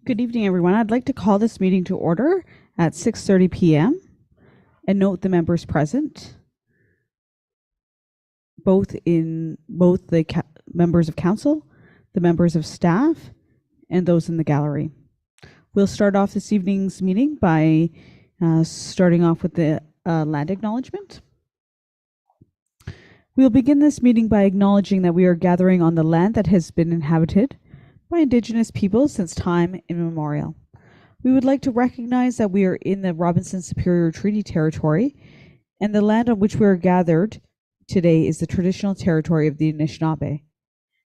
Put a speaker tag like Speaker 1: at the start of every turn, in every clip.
Speaker 1: Good evening, everyone. I'd like to call this meeting to order at 6:30 p.m. and note the members present, both the members of council, the members of staff, and those in the gallery. We'll start off this evening's meeting by starting off with the land acknowledgement. We'll begin this meeting by acknowledging that we are gathering on the land that has been inhabited by Indigenous peoples since time immemorial. We would like to recognize that we are in the Robinson Superior Treaty Territory, and the land on which we are gathered today is the traditional territory of the Anishinaabe.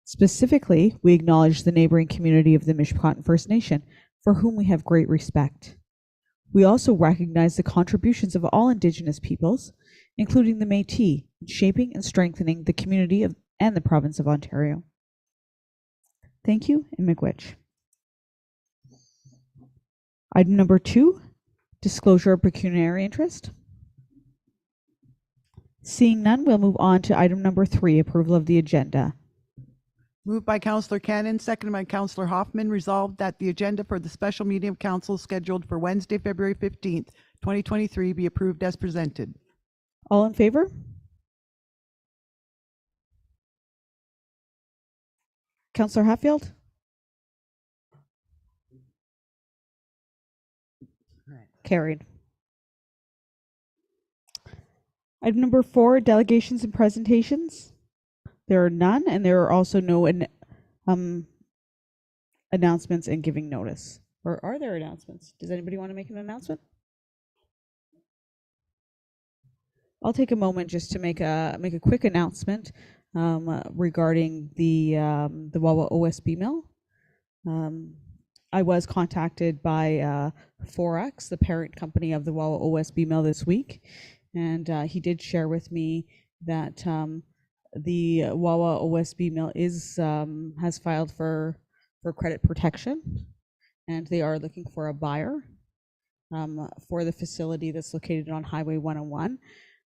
Speaker 1: Specifically, we acknowledge the neighboring community of the Mishpachon First Nation, for whom we have great respect. We also recognize the contributions of all Indigenous peoples, including the Métis, in shaping and strengthening the community and the province of Ontario. Thank you, and miigwech. Item number 2, disclosure of pecuniary interest. Seeing none, we'll move on to item number 3, approval of the agenda.
Speaker 2: Moved by Councillor Cannon, seconded by Councillor Hoffman, resolved that the agenda for the special meeting of council scheduled for Wednesday, February 15th, 2023 be approved as presented.
Speaker 1: All in favor? Councillor Hatfield? Carried. Item number 4, delegations and presentations. There are none, and there are also no announcements and giving notice. Or are there announcements? Does anybody want to make an announcement? I'll take a moment just to make a quick announcement regarding the Wawa OSB mill. I was contacted by Forex, the parent company of the Wawa OSB mill, this week, and he did share with me that the Wawa OSB mill has filed for credit protection, and they are looking for a buyer for the facility that's located on Highway 101.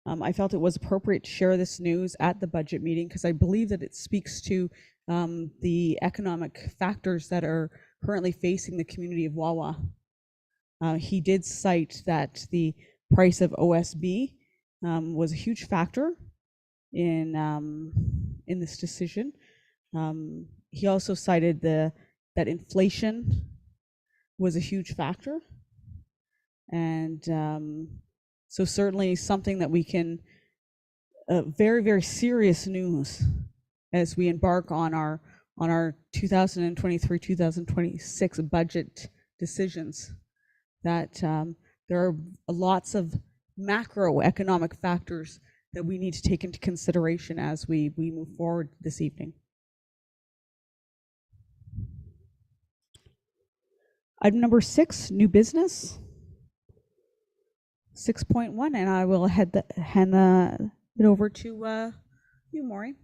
Speaker 1: I felt it was appropriate to share this news at the budget meeting because I believe that it speaks to the economic factors that are currently facing the community of Wawa. He did cite that the price of OSB was a huge factor in this decision. He also cited that inflation was a huge factor, and so certainly something that we can very, very serious news as we embark on our 2023-2026 budget decisions, that there are lots of macroeconomic factors that we need to take into consideration as we move forward this evening. Item number 6, new business. 6.1, and I will hand it over to you, Maureen.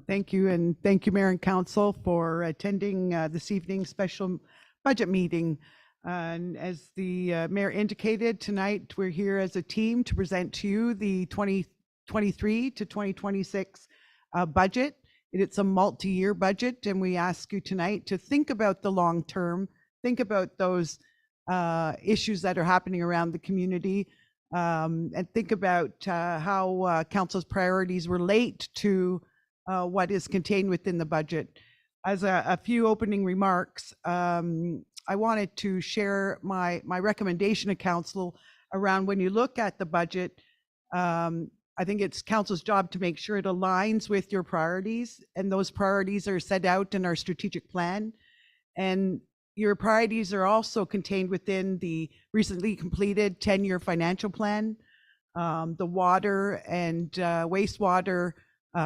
Speaker 2: Thank you, and thank you, Mayor and Council, for attending this evening's special budget meeting. And as the Mayor indicated, tonight we're here as a team to present to you the 2023 to 2026 budget. It's a multi-year budget, and we ask you tonight to think about the long term, think about those issues that are happening around the community, and think about how council's priorities relate to what is contained within the budget. As a few opening remarks, I wanted to share my recommendation to council around when you look at the budget. I think it's council's job to make sure it aligns with your priorities, and those priorities are set out in our strategic plan. And your priorities are also contained within the recently completed 10-year financial plan, the water and wastewater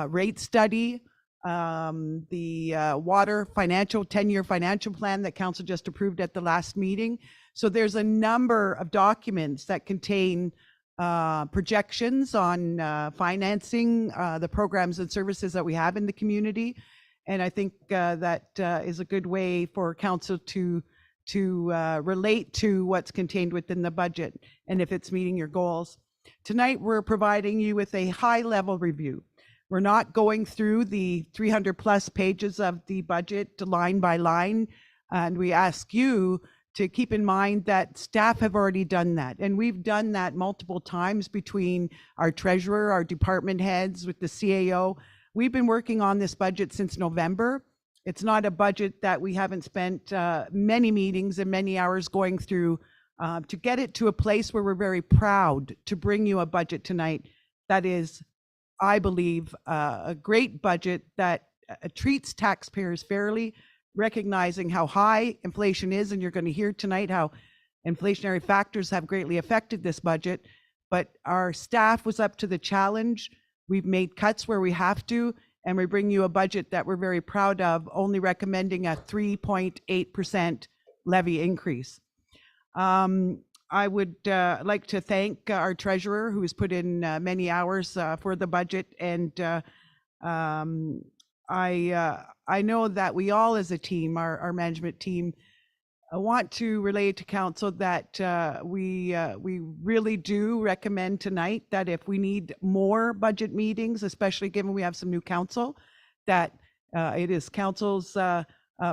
Speaker 2: rate study, the water 10-year financial plan that council just approved at the last meeting. So there's a number of documents that contain projections on financing the programs and services that we have in the community. And I think that is a good way for council to relate to what's contained within the budget and if it's meeting your goals. Tonight, we're providing you with a high-level review. We're not going through the 300 plus pages of the budget line by line. And we ask you to keep in mind that staff have already done that. And we've done that multiple times between our treasurer, our department heads, with the CAO. We've been working on this budget since November. It's not a budget that we haven't spent many meetings and many hours going through to get it to a place where we're very proud to bring you a budget tonight that is, I believe, a great budget that treats taxpayers fairly, recognizing how high inflation is, and you're going to hear tonight how inflationary factors have greatly affected this budget. But our staff was up to the challenge. We've made cuts where we have to, and we bring you a budget that we're very proud of, only recommending a 3.8% levy increase. I would like to thank our treasurer, who has put in many hours for the budget, and I know that we all as a team, our management team, want to relay to council that we really do recommend tonight that if we need more budget meetings, especially given we have some new council, that it is council's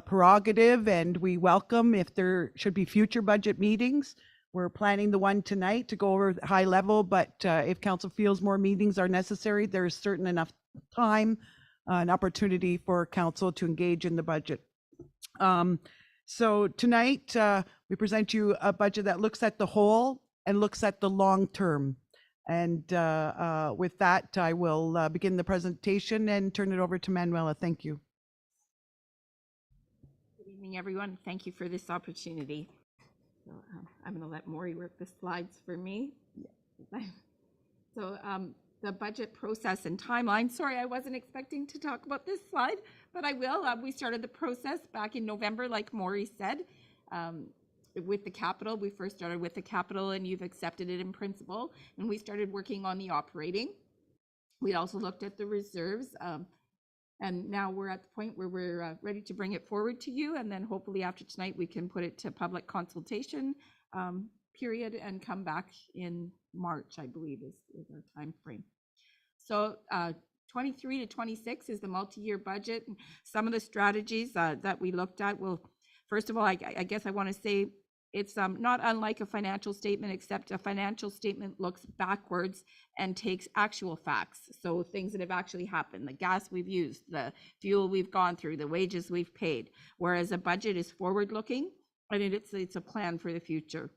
Speaker 2: prerogative, and we welcome if there should be future budget meetings. We're planning the one tonight to go over high level, but if council feels more meetings are necessary, there's certain enough time, an opportunity for council to engage in the budget. So tonight, we present you a budget that looks at the whole and looks at the long term. And with that, I will begin the presentation and turn it over to Manuela. Thank you.
Speaker 3: Good evening, everyone. Thank you for this opportunity. So, I'm going to let Maury work the slides for me. So the budget process and timeline. Sorry, I wasn't expecting to talk about this slide, but I will. We started the process back in November, like Maury said, with the capital. We first started with the capital, and you've accepted it in principle, and we started working on the operating. We also looked at the reserves, and now we're at the point where we're ready to bring it forward to you, and then hopefully after tonight we can put it to public consultation period and come back in March, I believe is our time frame. So 23 to 26 is the multi-year budget. Some of the strategies that we looked at, well, first of all, I guess I want to say it's not unlike a financial statement, except a financial statement looks backwards and takes actual facts. So things that have actually happened, the gas we've used, the fuel we've gone through, the wages we've paid, whereas a budget is forward-looking, and it's a plan for the future.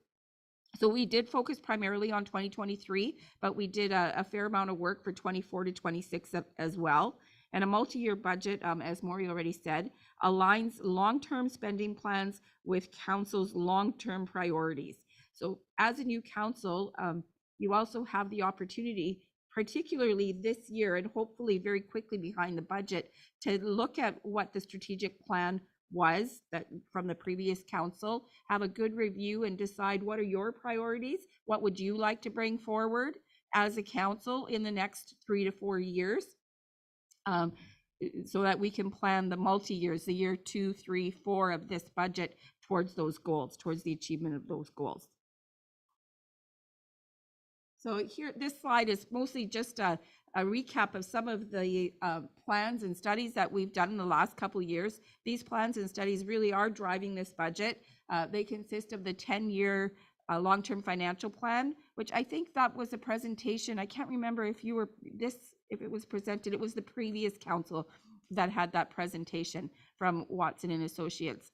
Speaker 3: So we did focus primarily on 2023, but we did a fair amount of work for 24 to 26 as well. And a multi-year budget, as Maury already said, aligns long-term spending plans with council's long-term priorities. So as a new council, you also have the opportunity, particularly this year and hopefully very quickly behind the budget, to look at what the strategic plan was that from the previous council, have a good review and decide what are your priorities, what would you like to bring forward as a council in the next 3 to 4 years, so that we can plan the multi-years, the year 2, 3, 4 of this budget towards those goals, towards the achievement of those goals. So here, this slide is mostly just a recap of some of the plans and studies that we've done in the last couple of years. These plans and studies really are driving this budget. They consist of the 10-year long-term financial plan, which I think that was a presentation. I can't remember if you were if it was presented. It was the previous council that had that presentation from Watson and Associates.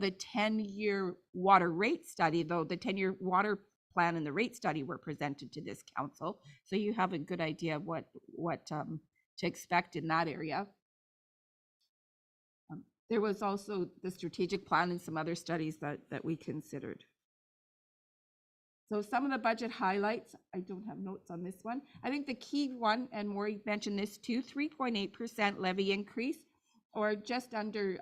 Speaker 3: The 10-year water rate study, though, the 10-year water plan and the rate study were presented to this council, so you have a good idea of what to expect in that area. There was also the strategic plan and some other studies that we considered. So some of the budget highlights, I don't have notes on this one. I think the key one, and Maury mentioned this too, 3.8% levy increase, or just under,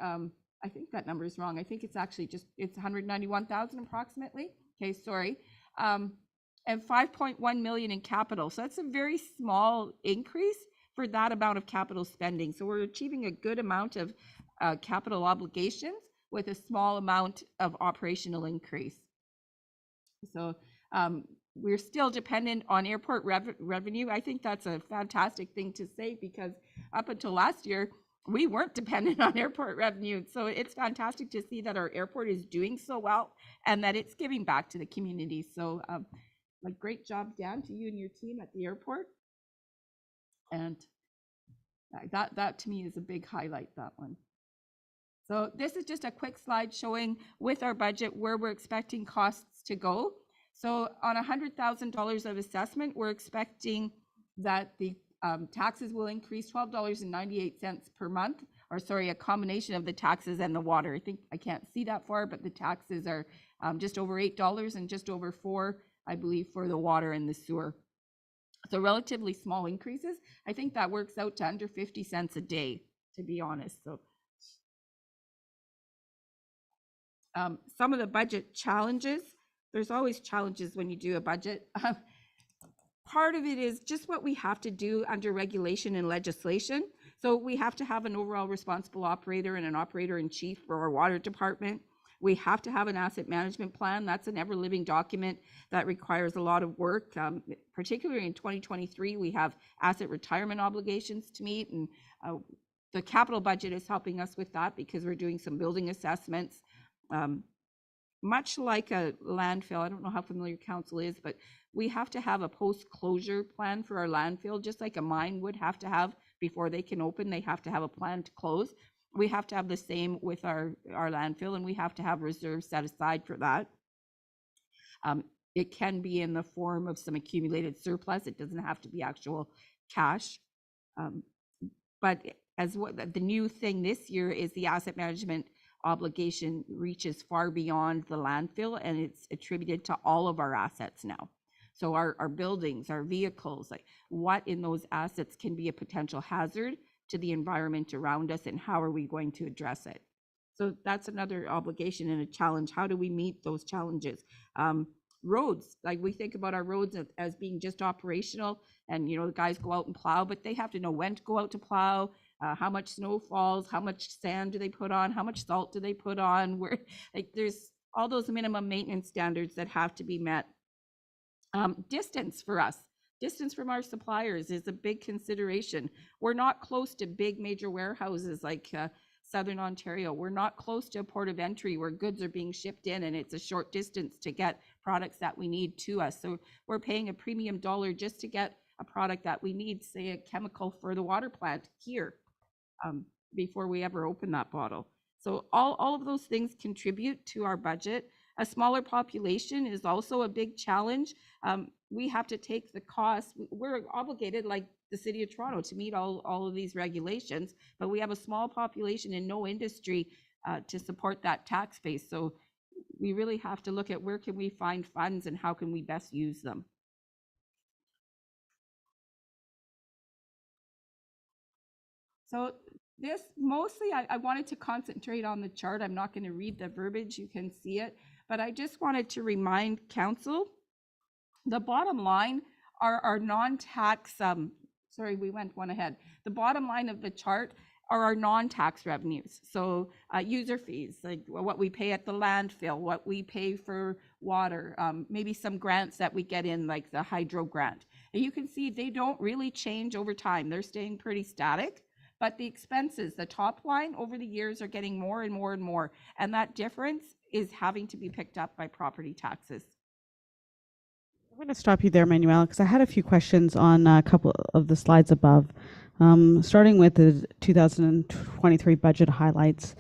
Speaker 3: I think that number is wrong. I think it's actually it's 191,000 approximately. Okay, sorry. And 5.1 million in capital. So that's a very small increase for that amount of capital spending. So we're achieving a good amount of capital obligations with a small amount of operational increase. So we're still dependent on airport revenue. I think that's a fantastic thing to say, because up until last year, we weren't dependent on airport revenue. So it's fantastic to see that our airport is doing so well and that it's giving back to the community. So like, great job, Dan, to you and your team at the airport. And that to me is a big highlight, that one. So this is just a quick slide showing with our budget where we're expecting costs to go. So on $100,000 of assessment, we're expecting that the taxes will increase $12.98 per month, or sorry, a combination of the taxes and the water. I think I can't see that far, but the taxes are just over $8 and just over $4, I believe, for the water and the sewer. So relatively small increases. I think that works out to under 50 cents a day, to be honest. So some of the budget challenges, there's always challenges when you do a budget. Part of it is just what we have to do under regulation and legislation. So we have to have an overall responsible operator and an operator in chief for our water department. We have to have an asset management plan. That's an ever-living document that requires a lot of work. Particularly in 2023, we have asset retirement obligations to meet, and the capital budget is helping us with that because we're doing some building assessments. Much like a landfill, I don't know how familiar council is, but we have to have a post-closure plan for our landfill, just like a mine would have to have before they can open. They have to have a plan to close. We have to have the same with our landfill, and we have to have reserves set aside for that. It can be in the form of some accumulated surplus. It doesn't have to be actual cash. But as what the new thing this year is, the asset management obligation reaches far beyond the landfill, and it's attributed to all of our assets now. So our buildings, our vehicles, like what in those assets can be a potential hazard to the environment around us, and how are we going to address it? So that's another obligation and a challenge. How do we meet those challenges? Roads, like we think about our roads as being just operational, and the guys go out and plow, but they have to know when to go out to plow, how much snow falls, how much sand do they put on, how much salt do they put on, where, like, there's all those minimum maintenance standards that have to be met. Distance for us. Distance from our suppliers is a big consideration. We're not close to big major warehouses like Southern Ontario. We're not close to a port of entry where goods are being shipped in and it's a short distance to get products that we need to us. So we're paying a premium dollar just to get a product that we need, say a chemical for the water plant here, before we ever open that bottle. So all of those things contribute to our budget. A smaller population is also a big challenge. We have to take the cost. We're obligated, like the City of Toronto, to meet all of these regulations, but we have a small population and no industry to support that tax base. So we really have to look at where can we find funds and how can we best use them. So this mostly, I wanted to concentrate on the chart. I'm not going to read the verbiage, you can see it, but I just wanted to remind council, the bottom line are our non-tax, sorry, we went one ahead. The bottom line of the chart are our non-tax revenues. So user fees, like what we pay at the landfill, what we pay for water, maybe some grants that we get in, like the hydro grant. And you can see they don't really change over time. They're staying pretty static. But the expenses, the top line over the years are getting more and more and more. And that difference is having to be picked up by property taxes.
Speaker 1: I'm going to stop you there, Manuel, because I had a few questions on a couple of the slides above. Starting with the 2023 budget highlights.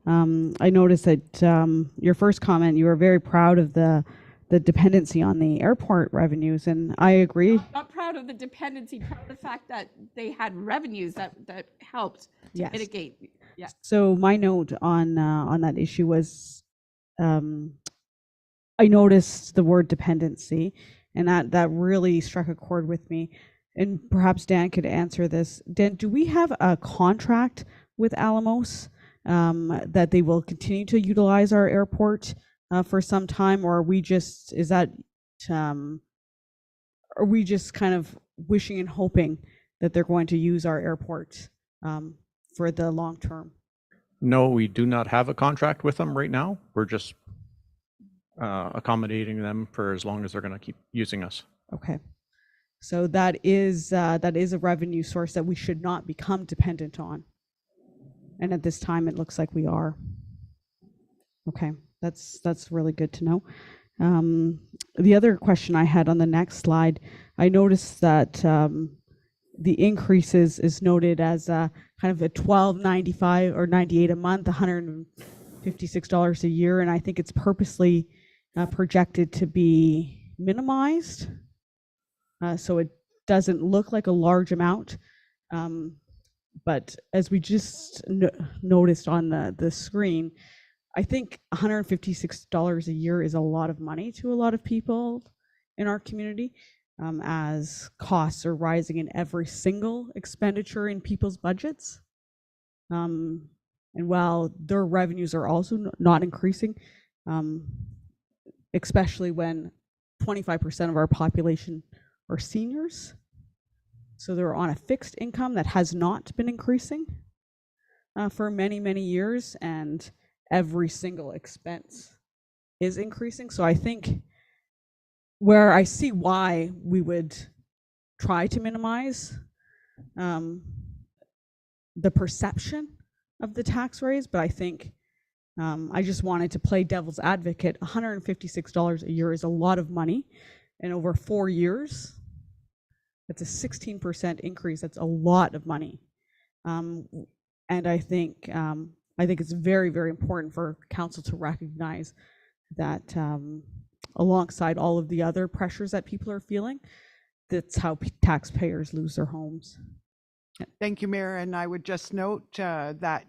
Speaker 1: I noticed that your first comment, you were very proud of the dependency on the airport revenues, and I agree.
Speaker 3: Not proud of the dependency, proud of the fact that they had revenues that helped to mitigate. Yeah.
Speaker 1: So my note on that issue was, I noticed the word dependency, and that really struck a chord with me. And perhaps Dan could answer this. Dan, do we have a contract with Alamos that they will continue to utilize our airport for some time, or are we just kind of wishing and hoping that they're going to use our airport for the long term?
Speaker 4: No, we do not have a contract with them right now. We're just accommodating them for as long as they're going to keep using us.
Speaker 1: Okay, so that is a revenue source that we should not become dependent on. And at this time, it looks like we are. Okay, that's really good to know. The other question I had on the next slide, I noticed that the increases is noted as kind of a $12.95 or $98 a month, $156 a year, and I think it's purposely projected to be minimized, so it doesn't look like a large amount. But as we just noticed on the screen, I think $156 a year is a lot of money to a lot of people in our community, as costs are rising in every single expenditure in people's budgets. And while their revenues are also not increasing, especially when 25% of our population are seniors. So they're on a fixed income that has not been increasing for many, many years, and every single expense is increasing. So I think where I see why we would try to minimize the perception of the tax raise, but I think I just wanted to play devil's advocate. $156 a year is a lot of money, and over 4 years, that's a 16% increase. That's a lot of money, and I think it's very, very important for council to recognize that alongside all of the other pressures that people are feeling, that's how taxpayers lose their homes.
Speaker 2: Thank you, Mayor. And I would just note that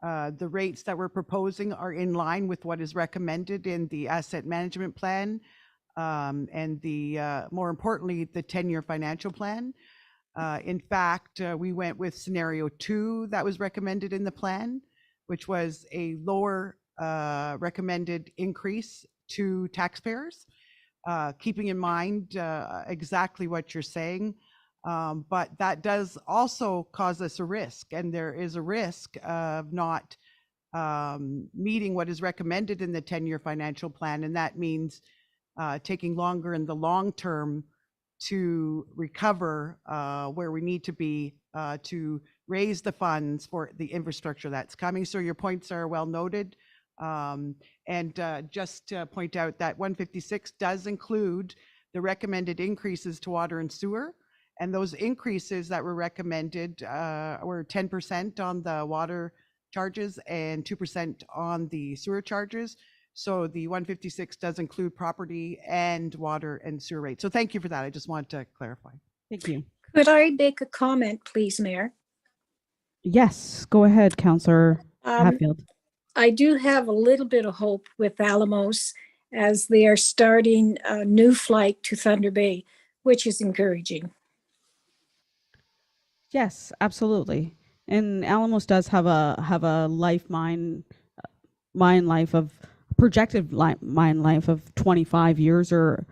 Speaker 2: the rates that we're proposing are in line with what is recommended in the asset management plan, and the more importantly, the 10-year financial plan. In fact, we went with scenario 2 that was recommended in the plan, which was a lower recommended increase to taxpayers, keeping in mind exactly what you're saying. But that does also cause us a risk, and there is a risk of not meeting what is recommended in the 10-year financial plan, and that means taking longer in the long term to recover where we need to be to raise the funds for the infrastructure that's coming. So your points are well noted. And just to point out that 156 does include the recommended increases to water and sewer. And those increases that were recommended were 10% on the water charges and 2% on the sewer charges. So the 156 does include property and water and sewer rates. So thank you for that. I just wanted to clarify.
Speaker 1: Thank you.
Speaker 5: Could I make a comment, please, Mayor?
Speaker 1: Yes, go ahead, Councillor Hatfield.
Speaker 5: I do have a little bit of hope with Alamos as they are starting a new flight to Thunder Bay, which is encouraging.
Speaker 1: Yes, absolutely. And Alamos does have a mine life of projected mine life of 25 years, or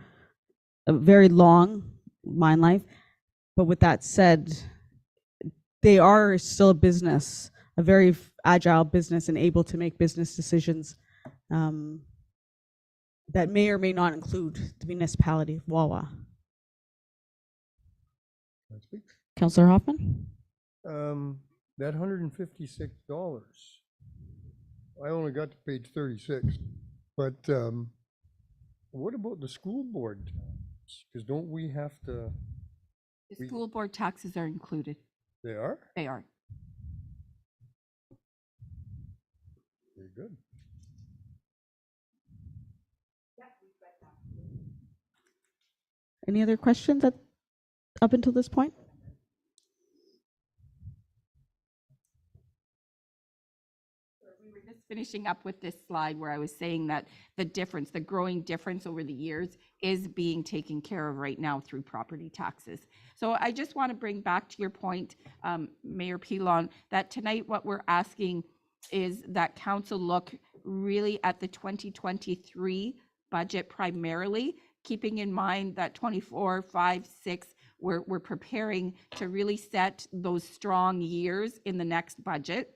Speaker 1: a very long mine life. But with that said, they are still a business, a very agile business, and able to make business decisions that may or may not include the municipality of Wawa. Councillor Hoffman?
Speaker 6: That $156, I only got to page 36, but what about the school board tax? Because don't we have to?
Speaker 3: The school board taxes are included.
Speaker 6: They are?
Speaker 3: They are.
Speaker 6: Very good.
Speaker 1: Any other questions up until this point?
Speaker 3: Finishing up with this slide where I was saying that the difference, the growing difference over the years is being taken care of right now through property taxes. So I just want to bring back to your point, Mayor Pilon, that tonight what we're asking is that council look really at the 2023 budget primarily, keeping in mind that 24, 5, 6, we're preparing to really set those strong years in the next budget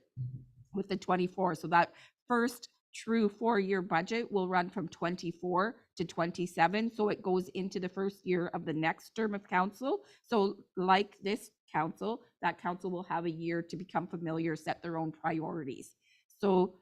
Speaker 3: with the 24. So that first true 4-year budget will run from 24 to 27. So it goes into the first year of the next term of council. So like this council, that council will have a year to become familiar, set their own priorities. So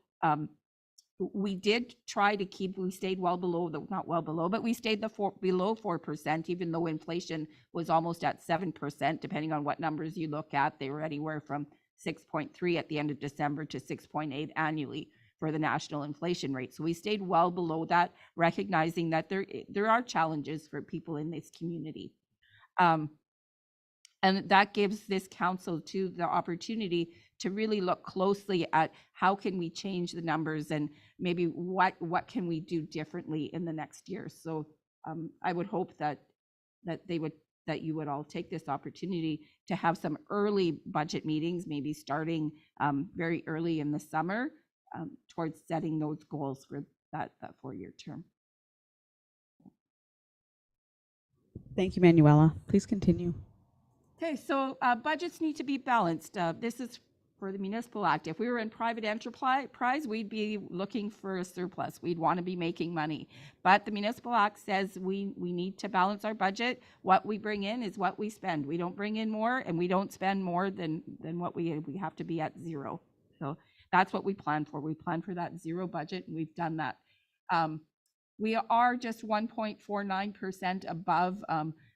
Speaker 3: we did try to keep, we stayed well below the, not well below, but we stayed below 4%, even though inflation was almost at 7%, depending on what numbers you look at. They were anywhere from 6.3 at the end of December to 6.8 annually for the national inflation rate. So we stayed well below that, recognizing that there are challenges for people in this community. And that gives this council too the opportunity to really look closely at how can we change the numbers and maybe what can we do differently in the next year. So I would hope that you would all take this opportunity to have some early budget meetings, maybe starting very early in the summer, towards setting those goals for that 4-year term.
Speaker 1: Thank you, Manuela. Please continue.
Speaker 3: Okay, so budgets need to be balanced. This is for the Municipal Act. If we were in private enterprise, we'd be looking for a surplus. We'd want to be making money. But the Municipal Act says we need to balance our budget. What we bring in is what we spend. We don't bring in more, and we don't spend more than what we have to be at zero. So that's what we plan for. We plan for that zero budget, and we've done that. We are just 1.49% above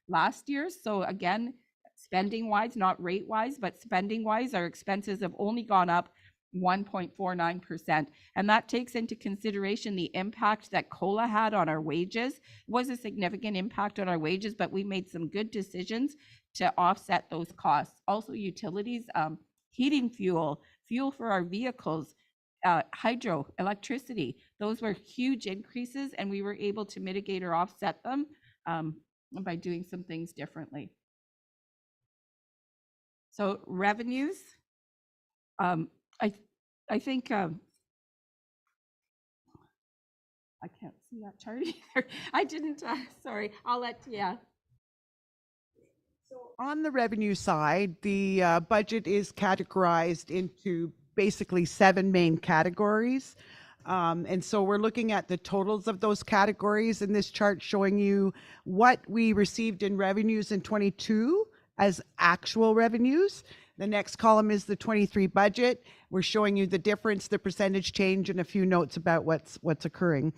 Speaker 3: last year. So again, spending wise, not rate wise, but spending wise, our expenses have only gone up 1.49%. And that takes into consideration the impact that COLA had on our wages. It was a significant impact on our wages, but we made some good decisions to offset those costs. Also utilities, heating fuel for our vehicles, hydro, electricity, those were huge increases, and we were able to mitigate or offset them by doing some things differently. So revenues, I think, I can't see that chart either. I didn't, sorry, I'll let, yeah.
Speaker 2: So on the revenue side, the budget is categorized into basically 7 main categories. And so we're looking at the totals of those categories in this chart, showing you what we received in revenues in 22 as actual revenues. The next column is the 23 budget. We're showing you the difference, the percentage change, and a few notes about what's occurring.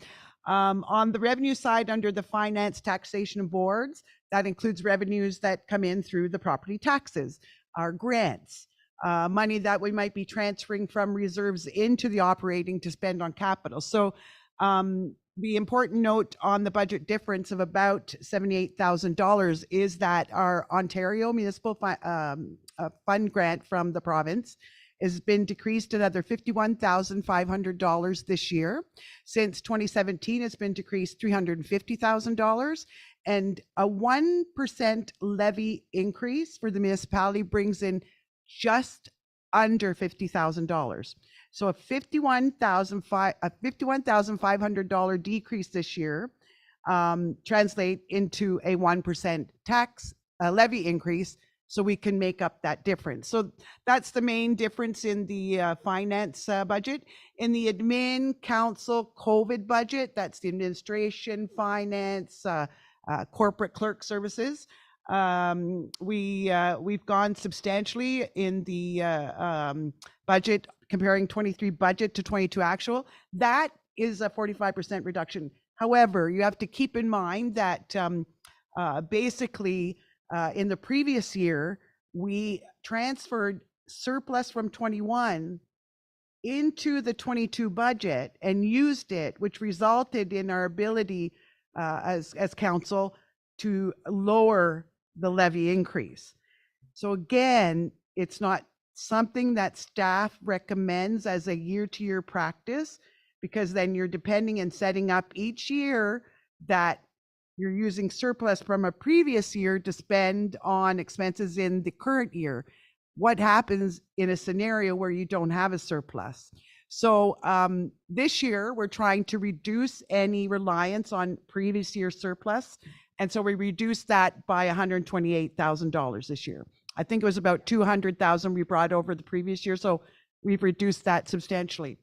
Speaker 2: On the revenue side, under the finance, taxation, and boards, that includes revenues that come in through the property taxes, our grants, money that we might be transferring from reserves into the operating to spend on capital. So the important note on the budget difference of about $78,000 is that our Ontario Municipal Fund grant from the province has been decreased another $51,500 this year. Since 2017, it's been decreased $350,000. And a 1% levy increase for the municipality brings in just under $50,000. So a $51,500 decrease this year translate into a 1% tax levy increase, so we can make up that difference. So that's the main difference in the finance budget. In the admin council COVID budget, that's the administration, finance, corporate clerk services. We've gone substantially in the budget, comparing 23 budget to 22 actual. That is a 45% reduction. However, you have to keep in mind that basically in the previous year, we transferred surplus from 21 into the 22 budget and used it, which resulted in our ability as council to lower the levy increase. So again, it's not something that staff recommends as a year-to-year practice, because then you're depending and setting up each year that you're using surplus from a previous year to spend on expenses in the current year. What happens in a scenario where you don't have a surplus? So this year, we're trying to reduce any reliance on previous year surplus. And so we reduced that by $128,000 this year. I think it was about 200,000 we brought over the previous year. So we've reduced that substantially.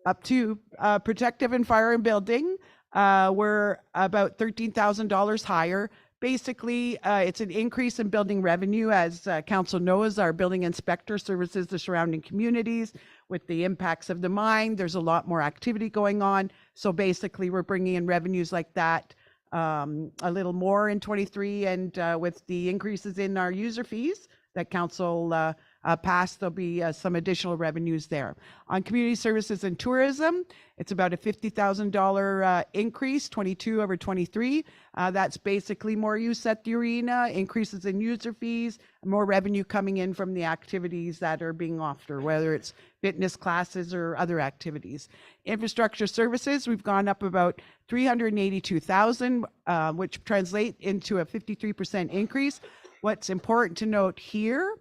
Speaker 2: Up to protective and fire and building, we're about $13,000 higher. Basically, it's an increase in building revenue. As council knows, our building inspector services the surrounding communities with the impacts of the mine. There's a lot more activity going on. So basically, we're bringing in revenues like that, a little more in 23, and with the increases in our user fees that council passed, there'll be some additional revenues there. On community services and tourism, it's about a $50,000 increase, 22 over 23. That's basically more use at the arena, increases in user fees, more revenue coming in from the activities that are being offered, whether it's fitness classes or other activities. Infrastructure services, we've gone up about 382,000, which translate into a 53% increase. What's important to note here,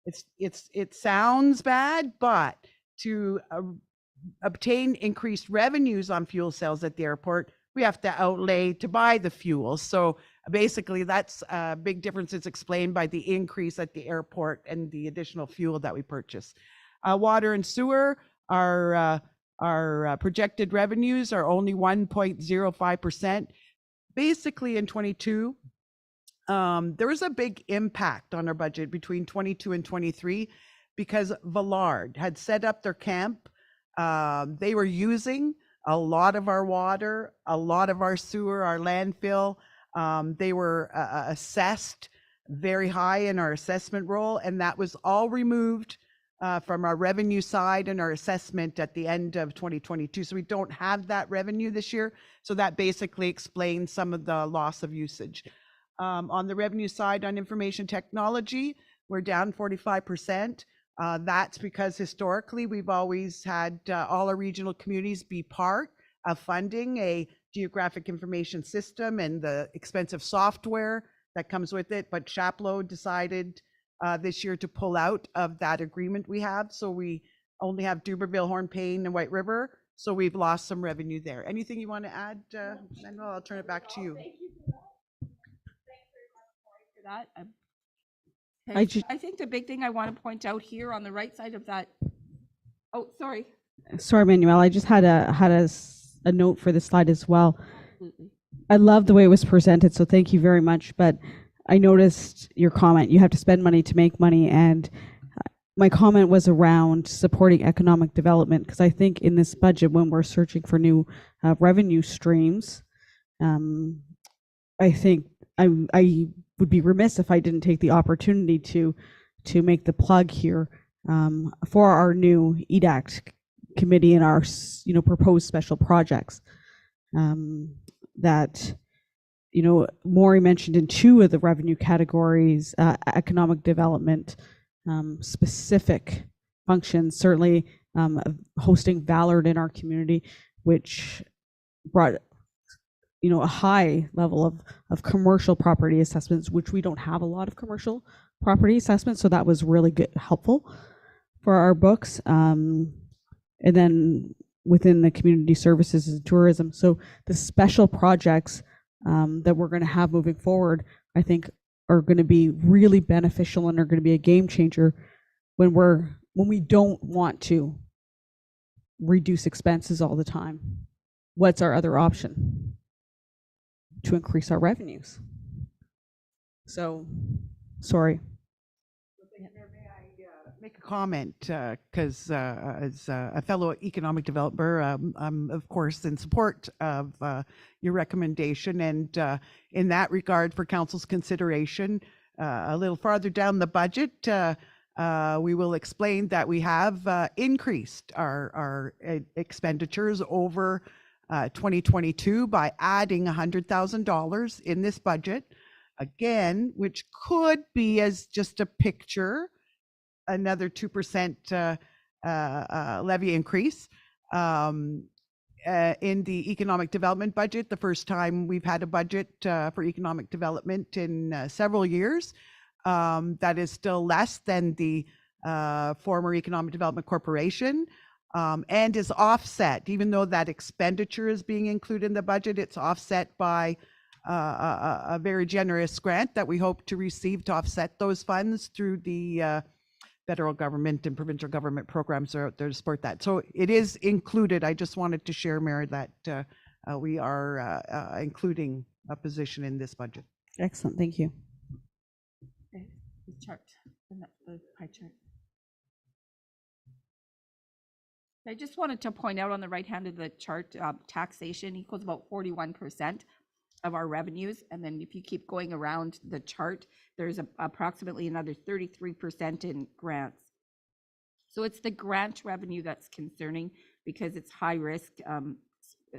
Speaker 2: it sounds bad, but to obtain increased revenues on fuel sales at the airport, we have to outlay to buy the fuel. So basically, that's a big difference. It's explained by the increase at the airport and the additional fuel that we purchase. Water and sewer, our projected revenues are only 1.05%. Basically, in 22. There was a big impact on our budget between 22 and 23 because Vallard had set up their camp. They were using a lot of our water, a lot of our sewer, our landfill. They were assessed very high in our assessment role, and that was all removed from our revenue side and our assessment at the end of 2022. So we don't have that revenue this year. So that basically explains some of the loss of usage. On the revenue side, on information technology, we're down 45%. That's because historically we've always had all our regional communities be part of funding a geographic information system and the expensive software that comes with it. But Chapleau decided this year to pull out of that agreement we have. So we only have Duberville, Hornepayne, and White River. So we've lost some revenue there. Anything you want to add, Manuel? I'll turn it back to you.
Speaker 3: That.
Speaker 1: I ju-
Speaker 3: I think the big thing I want to point out here on the right side of that. Oh, sorry.
Speaker 1: Sorry, Manuel. I just had a note for the slide as well.
Speaker 3: Absolutely.
Speaker 1: I love the way it was presented, so thank you very much. But I noticed your comment. You have to spend money to make money, and my comment was around supporting economic development, because I think in this budget, when we're searching for new revenue streams, I think I would be remiss if I didn't take the opportunity to make the plug here for our new EDACT committee and our proposed special projects that Maury mentioned in two of the revenue categories, economic development, specific functions, certainly hosting Vallard in our community, which brought a high level of commercial property assessments, which we don't have a lot of commercial property assessments. So that was really good, helpful for our books. And then within the community services and tourism. So the special projects that we're going to have moving forward, I think are going to be really beneficial and are going to be a game changer when we don't want to reduce expenses all the time. What's our other option? To increase our revenues. So, sorry.
Speaker 2: May I make a comment? Because as a fellow economic developer, I'm of course in support of your recommendation, and in that regard, for council's consideration, a little farther down the budget, we will explain that we have increased our expenditures over 2022 by adding $100,000 in this budget, again, which could be as just a picture, another 2% levy increase in the economic development budget. The first time we've had a budget for economic development in several years. That is still less than the former Economic Development Corporation. And is offset, even though that expenditure is being included in the budget, it's offset by a very generous grant that we hope to receive to offset those funds through the federal government and provincial government programs are out there to support that. So it is included. I just wanted to share, Mayor, that we are including a position in this budget.
Speaker 1: Excellent, thank you.
Speaker 3: Okay, the chart, the pie chart. I just wanted to point out on the right hand of the chart, taxation equals about 41% of our revenues. And then if you keep going around the chart, there's approximately another 33% in grants. So it's the grant revenue that's concerning because it's high risk,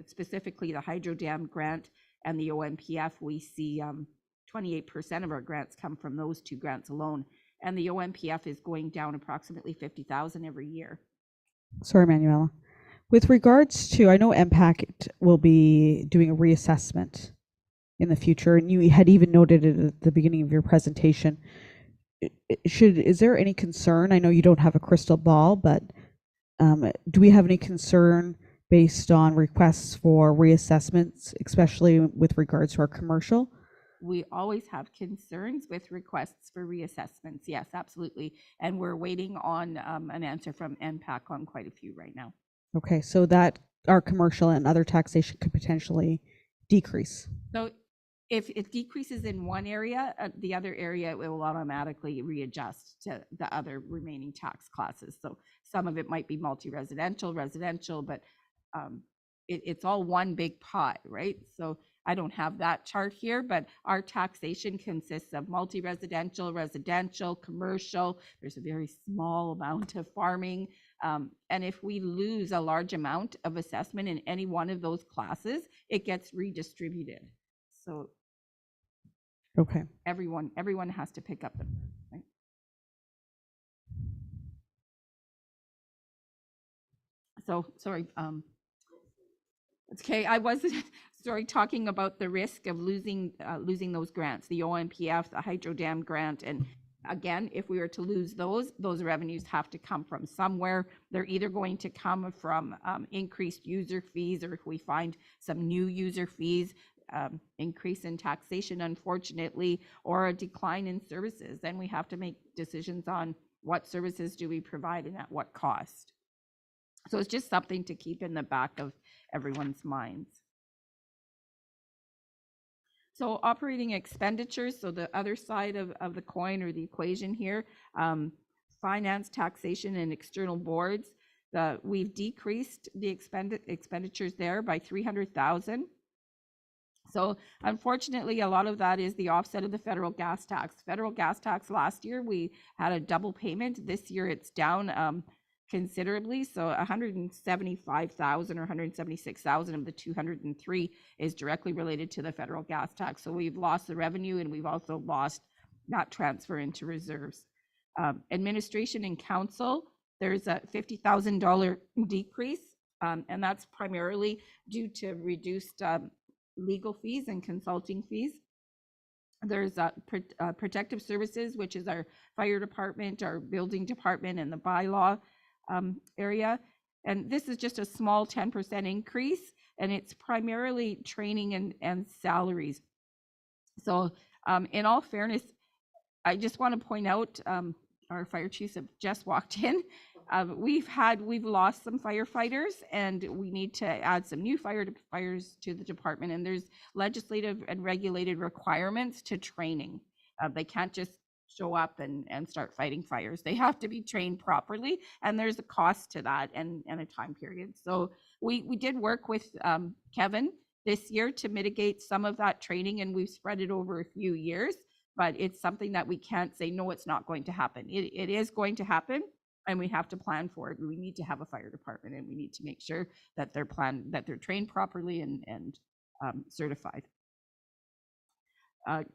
Speaker 3: specifically the hydro dam grant and the OMPF. We see 28% of our grants come from those two grants alone. And the OMPF is going down approximately 50,000 every year.
Speaker 1: Sorry, Manuela. With regards to, I know MPAC will be doing a reassessment in the future, and you had even noted it at the beginning of your presentation. Is there any concern? I know you don't have a crystal ball, but do we have any concern based on requests for reassessments, especially with regards to our commercial?
Speaker 3: We always have concerns with requests for reassessments. Yes, absolutely. And we're waiting on an answer from NPAC on quite a few right now.
Speaker 1: Okay, so that our commercial and other taxation could potentially decrease.
Speaker 3: So if it decreases in one area, the other area it will automatically readjust to the other remaining tax classes. So some of it might be multi-residential, residential, but it's all one big pot, right? So I don't have that chart here, but our taxation consists of multi-residential, residential, commercial. There's a very small amount of farming. And if we lose a large amount of assessment in any one of those classes, it gets redistributed. So
Speaker 1: Okay.
Speaker 3: everyone has to pick up the, right? So, sorry, okay, I was talking about the risk of losing those grants, the OMPF, the hydro dam grant, and again, if we were to lose those revenues have to come from somewhere. They're either going to come from increased user fees, or if we find some new user fees, increase in taxation, unfortunately, or a decline in services. Then we have to make decisions on what services do we provide and at what cost. So it's just something to keep in the back of everyone's minds. So operating expenditures, so the other side of the coin or the equation here, finance, taxation, and external boards. We've decreased the expenditures there by 300,000. So unfortunately, a lot of that is the offset of the federal gas tax. Federal gas tax last year, we had a double payment. This year it's down considerably. So 175,000 or 176,000 of the 203 is directly related to the federal gas tax. So we've lost the revenue and we've also lost that transfer into reserves. Administration and council, there's a $50,000 decrease, and that's primarily due to reduced legal fees and consulting fees. There's protective services, which is our fire department, our building department, and the bylaw area. And this is just a small 10% increase, and it's primarily training and salaries. So in all fairness, I just want to point out, our fire chiefs have just walked in. We've lost some firefighters, and we need to add some new fires to the department. And there's legislative and regulated requirements to training. They can't just show up and start fighting fires. They have to be trained properly, and there's a cost to that and a time period. So we did work with Kevin this year to mitigate some of that training, and we've spread it over a few years, but it's something that we can't say, no, it's not going to happen. It is going to happen, and we have to plan for it. We need to have a fire department, and we need to make sure that they're trained properly and certified.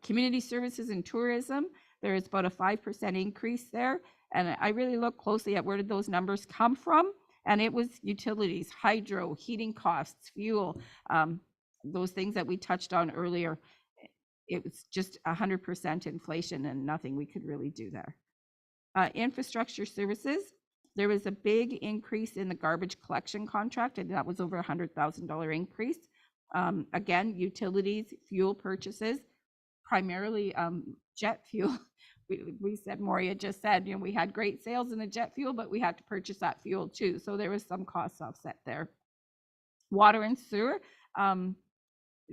Speaker 3: Community services and tourism, there is about a 5% increase there. And I really look closely at where did those numbers come from. And it was utilities, hydro, heating costs, fuel, those things that we touched on earlier. It was just 100% inflation and nothing we could really do there. Infrastructure services, there was a big increase in the garbage collection contract, and that was over $100,000 increase. Again, utilities, fuel purchases, primarily jet fuel. we said, Moria just said, we had great sales in the jet fuel, but we had to purchase that fuel too. So there was some cost offset there. Water and sewer,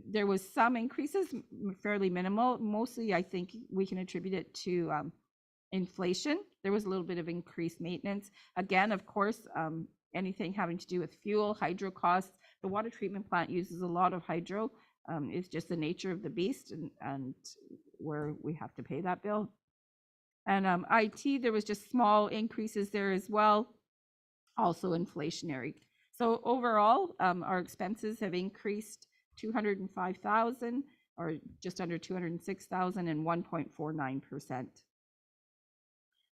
Speaker 3: there was some increases, fairly minimal. Mostly, I think we can attribute it to inflation. There was a little bit of increased maintenance. Again, of course, anything having to do with fuel, hydro costs. The water treatment plant uses a lot of hydro. It's just the nature of the beast, and where we have to pay that bill. And IT, there was just small increases there as well, also inflationary. So overall, our expenses have increased 205,000, or just under 206,000, and 1.49%.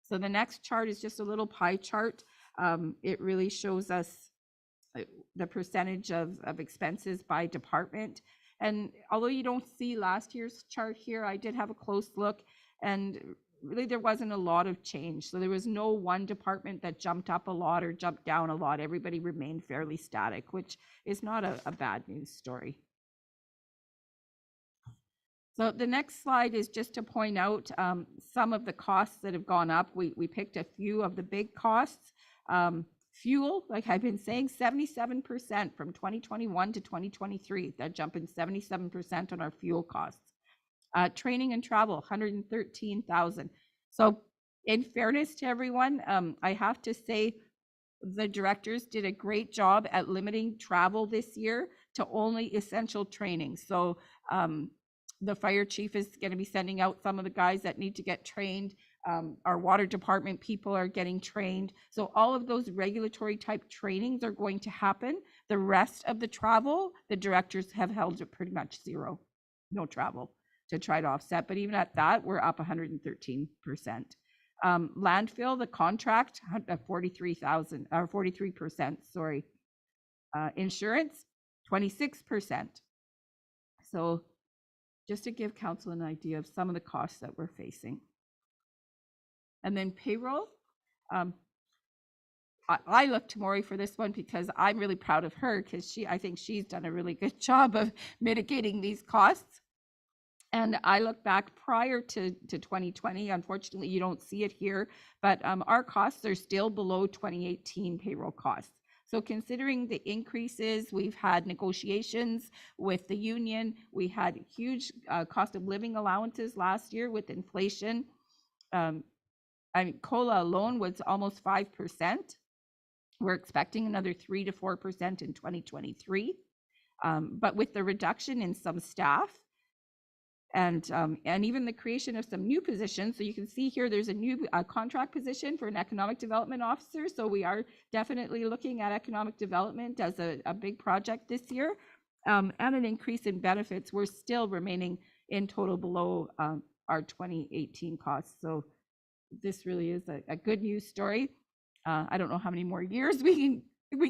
Speaker 3: So the next chart is just a little pie chart. It really shows us the percentage of expenses by department. And although you don't see last year's chart here, I did have a close look, and really there wasn't a lot of change. So there was no one department that jumped up a lot or jumped down a lot. Everybody remained fairly static, which is not a bad news story. So the next slide is just to point out some of the costs that have gone up. We picked a few of the big costs. Fuel, like I've been saying, 77% from 2021 to 2023, that jump in 77% on our fuel costs. Training and travel, 113,000. So in fairness to everyone, I have to say the directors did a great job at limiting travel this year to only essential training. So the fire chief is going to be sending out some of the guys that need to get trained. Our water department people are getting trained. So all of those regulatory type trainings are going to happen. The rest of the travel, the directors have held it pretty much zero, no travel to try to offset. But even at that, we're up 113%. Landfill, the contract, 43,000 or 43%, sorry. Insurance, 26%. So just to give council an idea of some of the costs that we're facing. And then payroll. I look to Maury for this one because I'm really proud of her, because I think she's done a really good job of mitigating these costs. And I look back prior to 2020, unfortunately, you don't see it here, but our costs are still below 2018 payroll costs. So considering the increases, we've had negotiations with the union. We had huge cost of living allowances last year with inflation. COLA alone was almost 5%. We're expecting another 3 to 4% in 2023. But with the reduction in some staff, and even the creation of some new positions. So you can see here, there's a new contract position for an economic development officer. So we are definitely looking at economic development as a big project this year, and an increase in benefits. We're still remaining in total below our 2018 costs. So this really is a good news story. I don't know how many more years we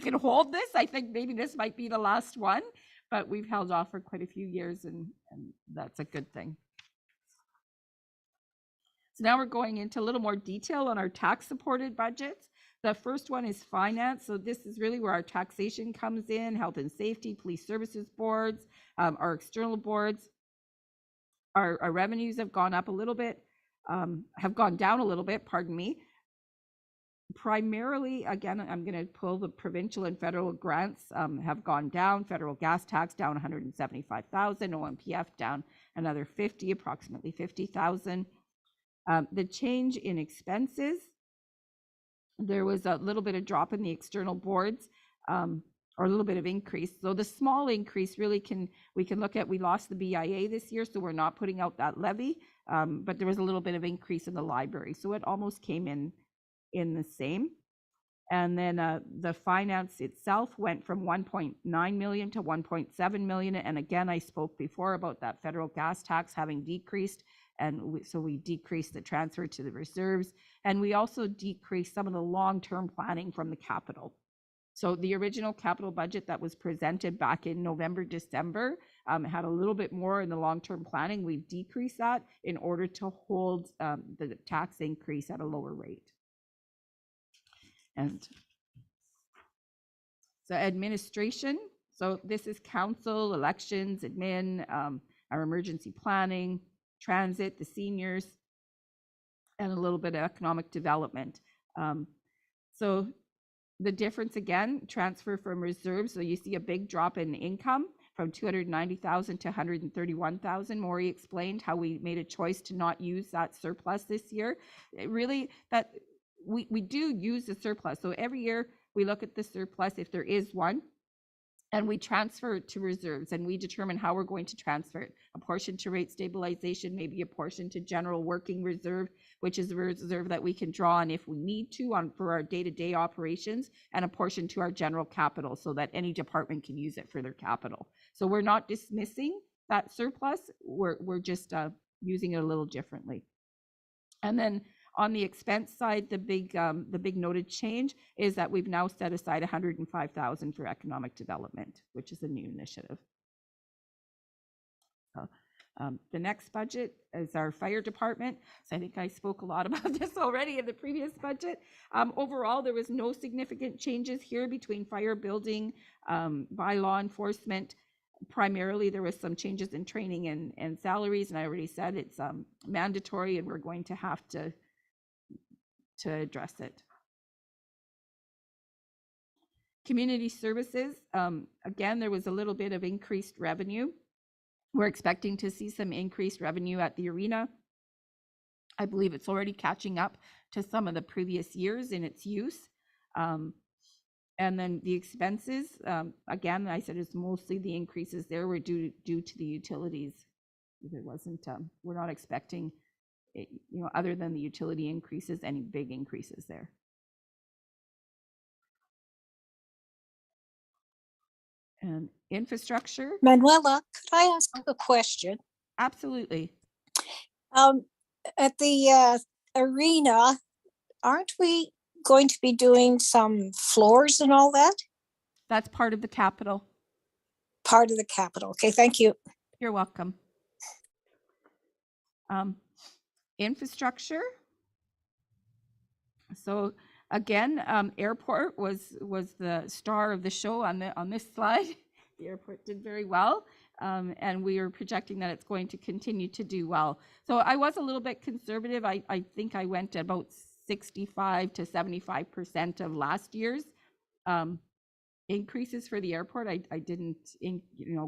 Speaker 3: can hold this. I think maybe this might be the last one, but we've held off for quite a few years, and that's a good thing. So now we're going into a little more detail on our tax-supported budgets. The first one is finance. So this is really where our taxation comes in, health and safety, police services boards, our external boards. Our revenues have gone up a little bit, have gone down a little bit, pardon me. Primarily, again, I'm going to pull the provincial and federal grants have gone down. Federal gas tax down 175,000, OMPF down another 50, approximately 50,000. The change in expenses, there was a little bit of drop in the external boards, or a little bit of increase. So the small increase really we can look at, we lost the BIA this year, so we're not putting out that levy, but there was a little bit of increase in the library. So it almost came in the same. And then the finance itself went from 1.9 million to 1.7 million. And again, I spoke before about that federal gas tax having decreased. And so we decreased the transfer to the reserves. And we also decreased some of the long-term planning from the capital. So the original capital budget that was presented back in November, December had a little bit more in the long-term planning. We've decreased that in order to hold the tax increase at a lower rate. And so administration, so this is council, elections, admin, our emergency planning, transit, the seniors. and a little bit of economic development. So the difference again, transfer from reserves. So you see a big drop in income from 290,000 to 131,000. Maury explained how we made a choice to not use that surplus this year. It really, that we do use the surplus. So every year we look at the surplus if there is one, and we transfer it to reserves, and we determine how we're going to transfer it. A portion to rate stabilization, maybe a portion to general working reserve, which is a reserve that we can draw on if we need to for our day-to-day operations, and a portion to our general capital so that any department can use it for their capital. So we're not dismissing that surplus, we're just using it a little differently. And then on the expense side, the big noted change is that we've now set aside 105,000 for economic development, which is a new initiative. The next budget is our fire department. So I think I spoke a lot about this already in the previous budget. Overall, there was no significant changes here between fire, building, by law enforcement. Primarily, there was some changes in training and salaries, and I already said it's mandatory, and we're going to have to address it. Community services, again, there was a little bit of increased revenue. We're expecting to see some increased revenue at the arena. I believe it's already catching up to some of the previous years in its use. And then the expenses, again, I said it's mostly the increases there were due to the utilities. There wasn't, we're not expecting, other than the utility increases, any big increases there. And infrastructure.
Speaker 5: Manuela, could I ask a question?
Speaker 3: Absolutely.
Speaker 5: At the arena, aren't we going to be doing some floors and all that?
Speaker 3: That's part of the capital.
Speaker 5: Part of the capital. Okay, thank you.
Speaker 3: You're welcome. Infrastructure. So again, airport was the star of the show on this slide. The airport did very well, and we are projecting that it's going to continue to do well. So I was a little bit conservative. I think I went to about 65 to 75% of last year's increases for the airport. I didn't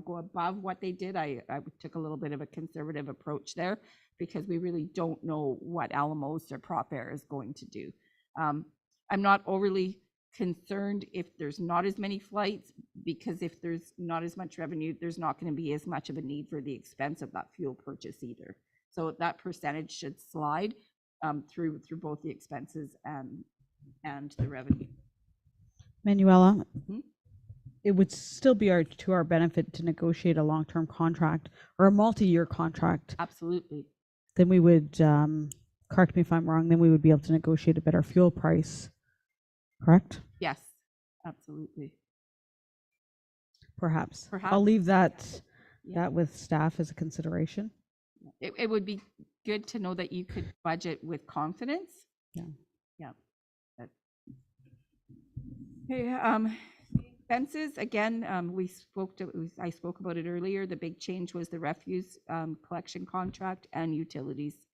Speaker 3: go above what they did. I took a little bit of a conservative approach there because we really don't know what Alamos or Prop Air is going to do. I'm not overly concerned if there's not as many flights, because if there's not as much revenue, there's not going to be as much of a need for the expense of that fuel purchase either. So that percentage should slide through both the expenses and the revenue.
Speaker 1: Manuela,
Speaker 3: Mhm.
Speaker 1: it would still be to our benefit to negotiate a long-term contract or a multi-year contract.
Speaker 3: Absolutely.
Speaker 1: Then we would, correct me if I'm wrong, then we would be able to negotiate a better fuel price, correct?
Speaker 3: Yes, absolutely.
Speaker 1: Perhaps.
Speaker 3: Perhaps.
Speaker 1: I'll leave that
Speaker 3: Yeah.
Speaker 1: with staff as a consideration.
Speaker 3: It would be good to know that you could budget with confidence.
Speaker 1: Yeah.
Speaker 3: Yeah. Okay, expenses, again, I spoke about it earlier. The big change was the refuse collection contract and utilities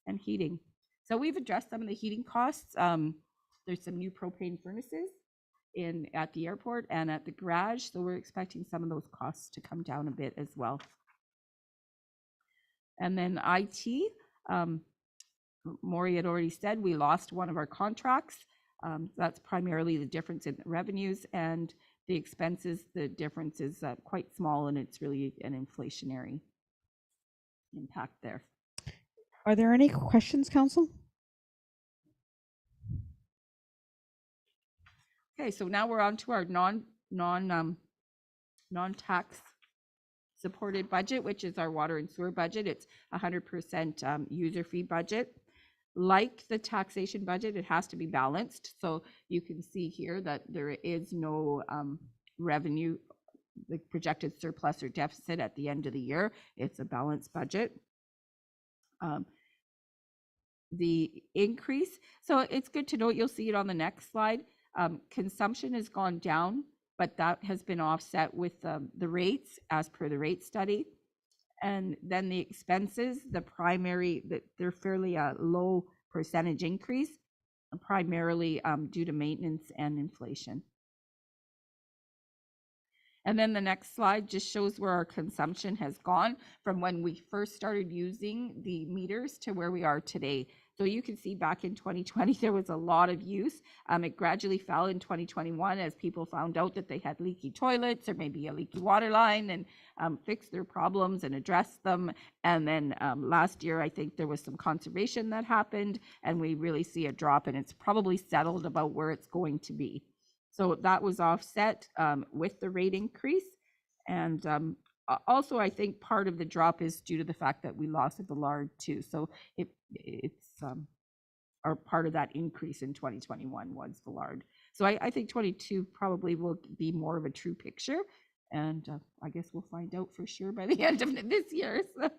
Speaker 3: and heating. So we've addressed some of the heating costs. There's some new propane furnaces at the airport and at the garage. So we're expecting some of those costs to come down a bit as well. And then IT, Maury had already said we lost one of our contracts. That's primarily the difference in revenues, and the expenses, the difference is quite small, and it's really an inflationary impact there.
Speaker 1: Are there any questions, Council?
Speaker 3: Okay, so now we're on to our non-tax supported budget, which is our water and sewer budget. It's 100% user fee budget. Like the taxation budget, it has to be balanced. So you can see here that there is no revenue, the projected surplus or deficit at the end of the year. It's a balanced budget. The increase, so it's good to note, you'll see it on the next slide. Consumption has gone down, but that has been offset with the rates as per the rate study. And then the expenses, the primary, they're fairly low percentage increase, primarily due to maintenance and inflation. And then the next slide just shows where our consumption has gone from when we first started using the meters to where we are today. So you can see back in 2020, there was a lot of use. It gradually fell in 2021 as people found out that they had leaky toilets or maybe a leaky water line, and fixed their problems and addressed them. And then last year, I think there was some conservation that happened, and we really see a drop, and it's probably settled about where it's going to be. So that was offset with the rate increase. And also, I think part of the drop is due to the fact that we lost the Villard too. So it's or part of that increase in 2021 was Villard. So I think 22 probably will be more of a true picture. And I guess we'll find out for sure by the end of this year. So.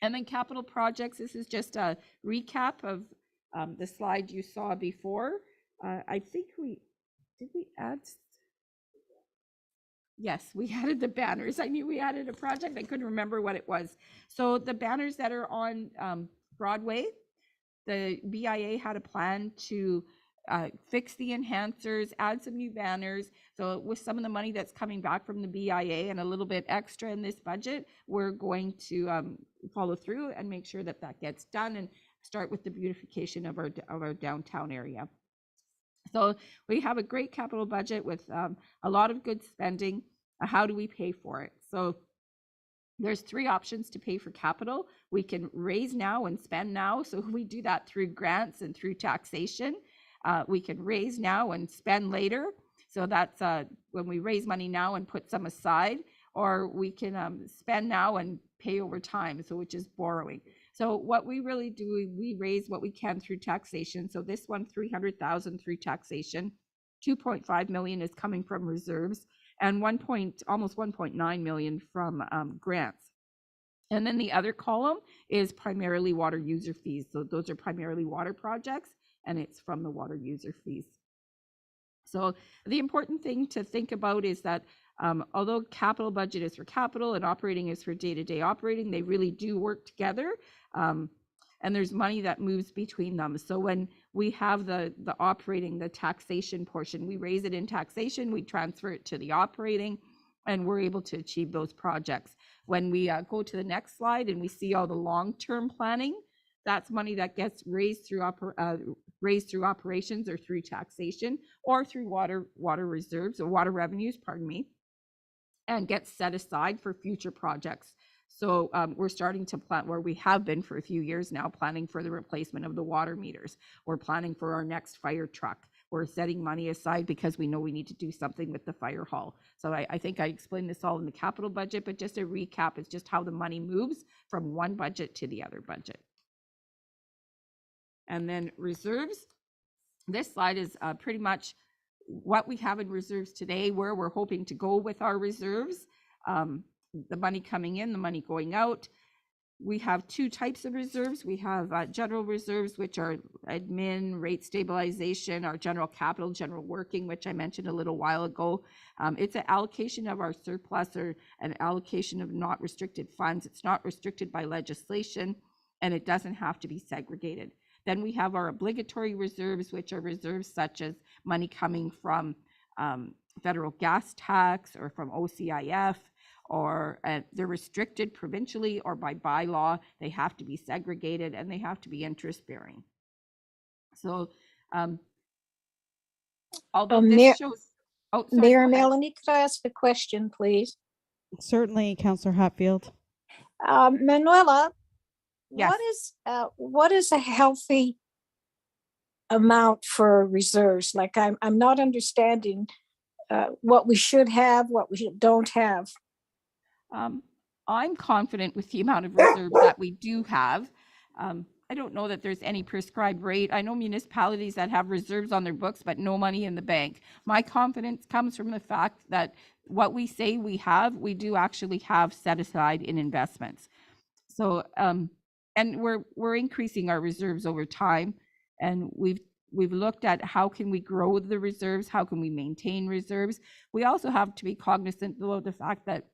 Speaker 3: And then capital projects, this is just a recap of the slide you saw before. I think did we add? Yes, we added the banners. I knew we added a project. I couldn't remember what it was. So the banners that are on Broadway, the BIA had a plan to fix the enhancers, add some new banners. So with some of the money that's coming back from the BIA and a little bit extra in this budget, we're going to follow through and make sure that that gets done and start with the beautification of our downtown area. So we have a great capital budget with a lot of good spending. How do we pay for it? So there's three options to pay for capital. We can raise now and spend now. So we do that through grants and through taxation. We can raise now and spend later. So that's when we raise money now and put some aside, or we can spend now and pay over time, so which is borrowing. So what we really do, we raise what we can through taxation. So this one, 300,000 through taxation, 2.5 million is coming from reserves, and almost 1.9 million from grants. And then the other column is primarily water user fees. So those are primarily water projects, and it's from the water user fees. So the important thing to think about is that although capital budget is for capital and operating is for day-to-day operating, they really do work together. And there's money that moves between them. So when we have the operating, the taxation portion, we raise it in taxation, we transfer it to the operating, and we're able to achieve those projects. When we go to the next slide and we see all the long-term planning, that's money that gets raised through operations or through taxation or through water reserves or water revenues, pardon me, and gets set aside for future projects. So we're starting to plan, where we have been for a few years now, planning for the replacement of the water meters. We're planning for our next fire truck. We're setting money aside because we know we need to do something with the fire hall. So I think I explained this all in the capital budget, but just a recap is just how the money moves from one budget to the other budget. And then reserves. This slide is pretty much what we have in reserves today, where we're hoping to go with our reserves. The money coming in, the money going out. We have two types of reserves. We have general reserves, which are admin, rate stabilization, our general capital, general working, which I mentioned a little while ago. It's an allocation of our surplus or an allocation of not restricted funds. It's not restricted by legislation, and it doesn't have to be segregated. Then we have our obligatory reserves, which are reserves such as money coming from federal gas tax or from OCIF, or they're restricted provincially or by bylaw. They have to be segregated and they have to be interest bearing. So although this shows,
Speaker 5: Mayor Melanie, could I ask a question, please?
Speaker 1: Certainly, Councillor Hatfield.
Speaker 5: Manuela,
Speaker 3: yes.
Speaker 5: what is a healthy amount for reserves? Like I'm not understanding what we should have, what we don't have.
Speaker 3: I'm confident with the amount of reserves that we do have. I don't know that there's any prescribed rate. I know municipalities that have reserves on their books, but no money in the bank. My confidence comes from the fact that what we say we have, we do actually have set aside in investments. So, and we're increasing our reserves over time, and we've looked at how can we grow the reserves, how can we maintain reserves. We also have to be cognizant of the fact that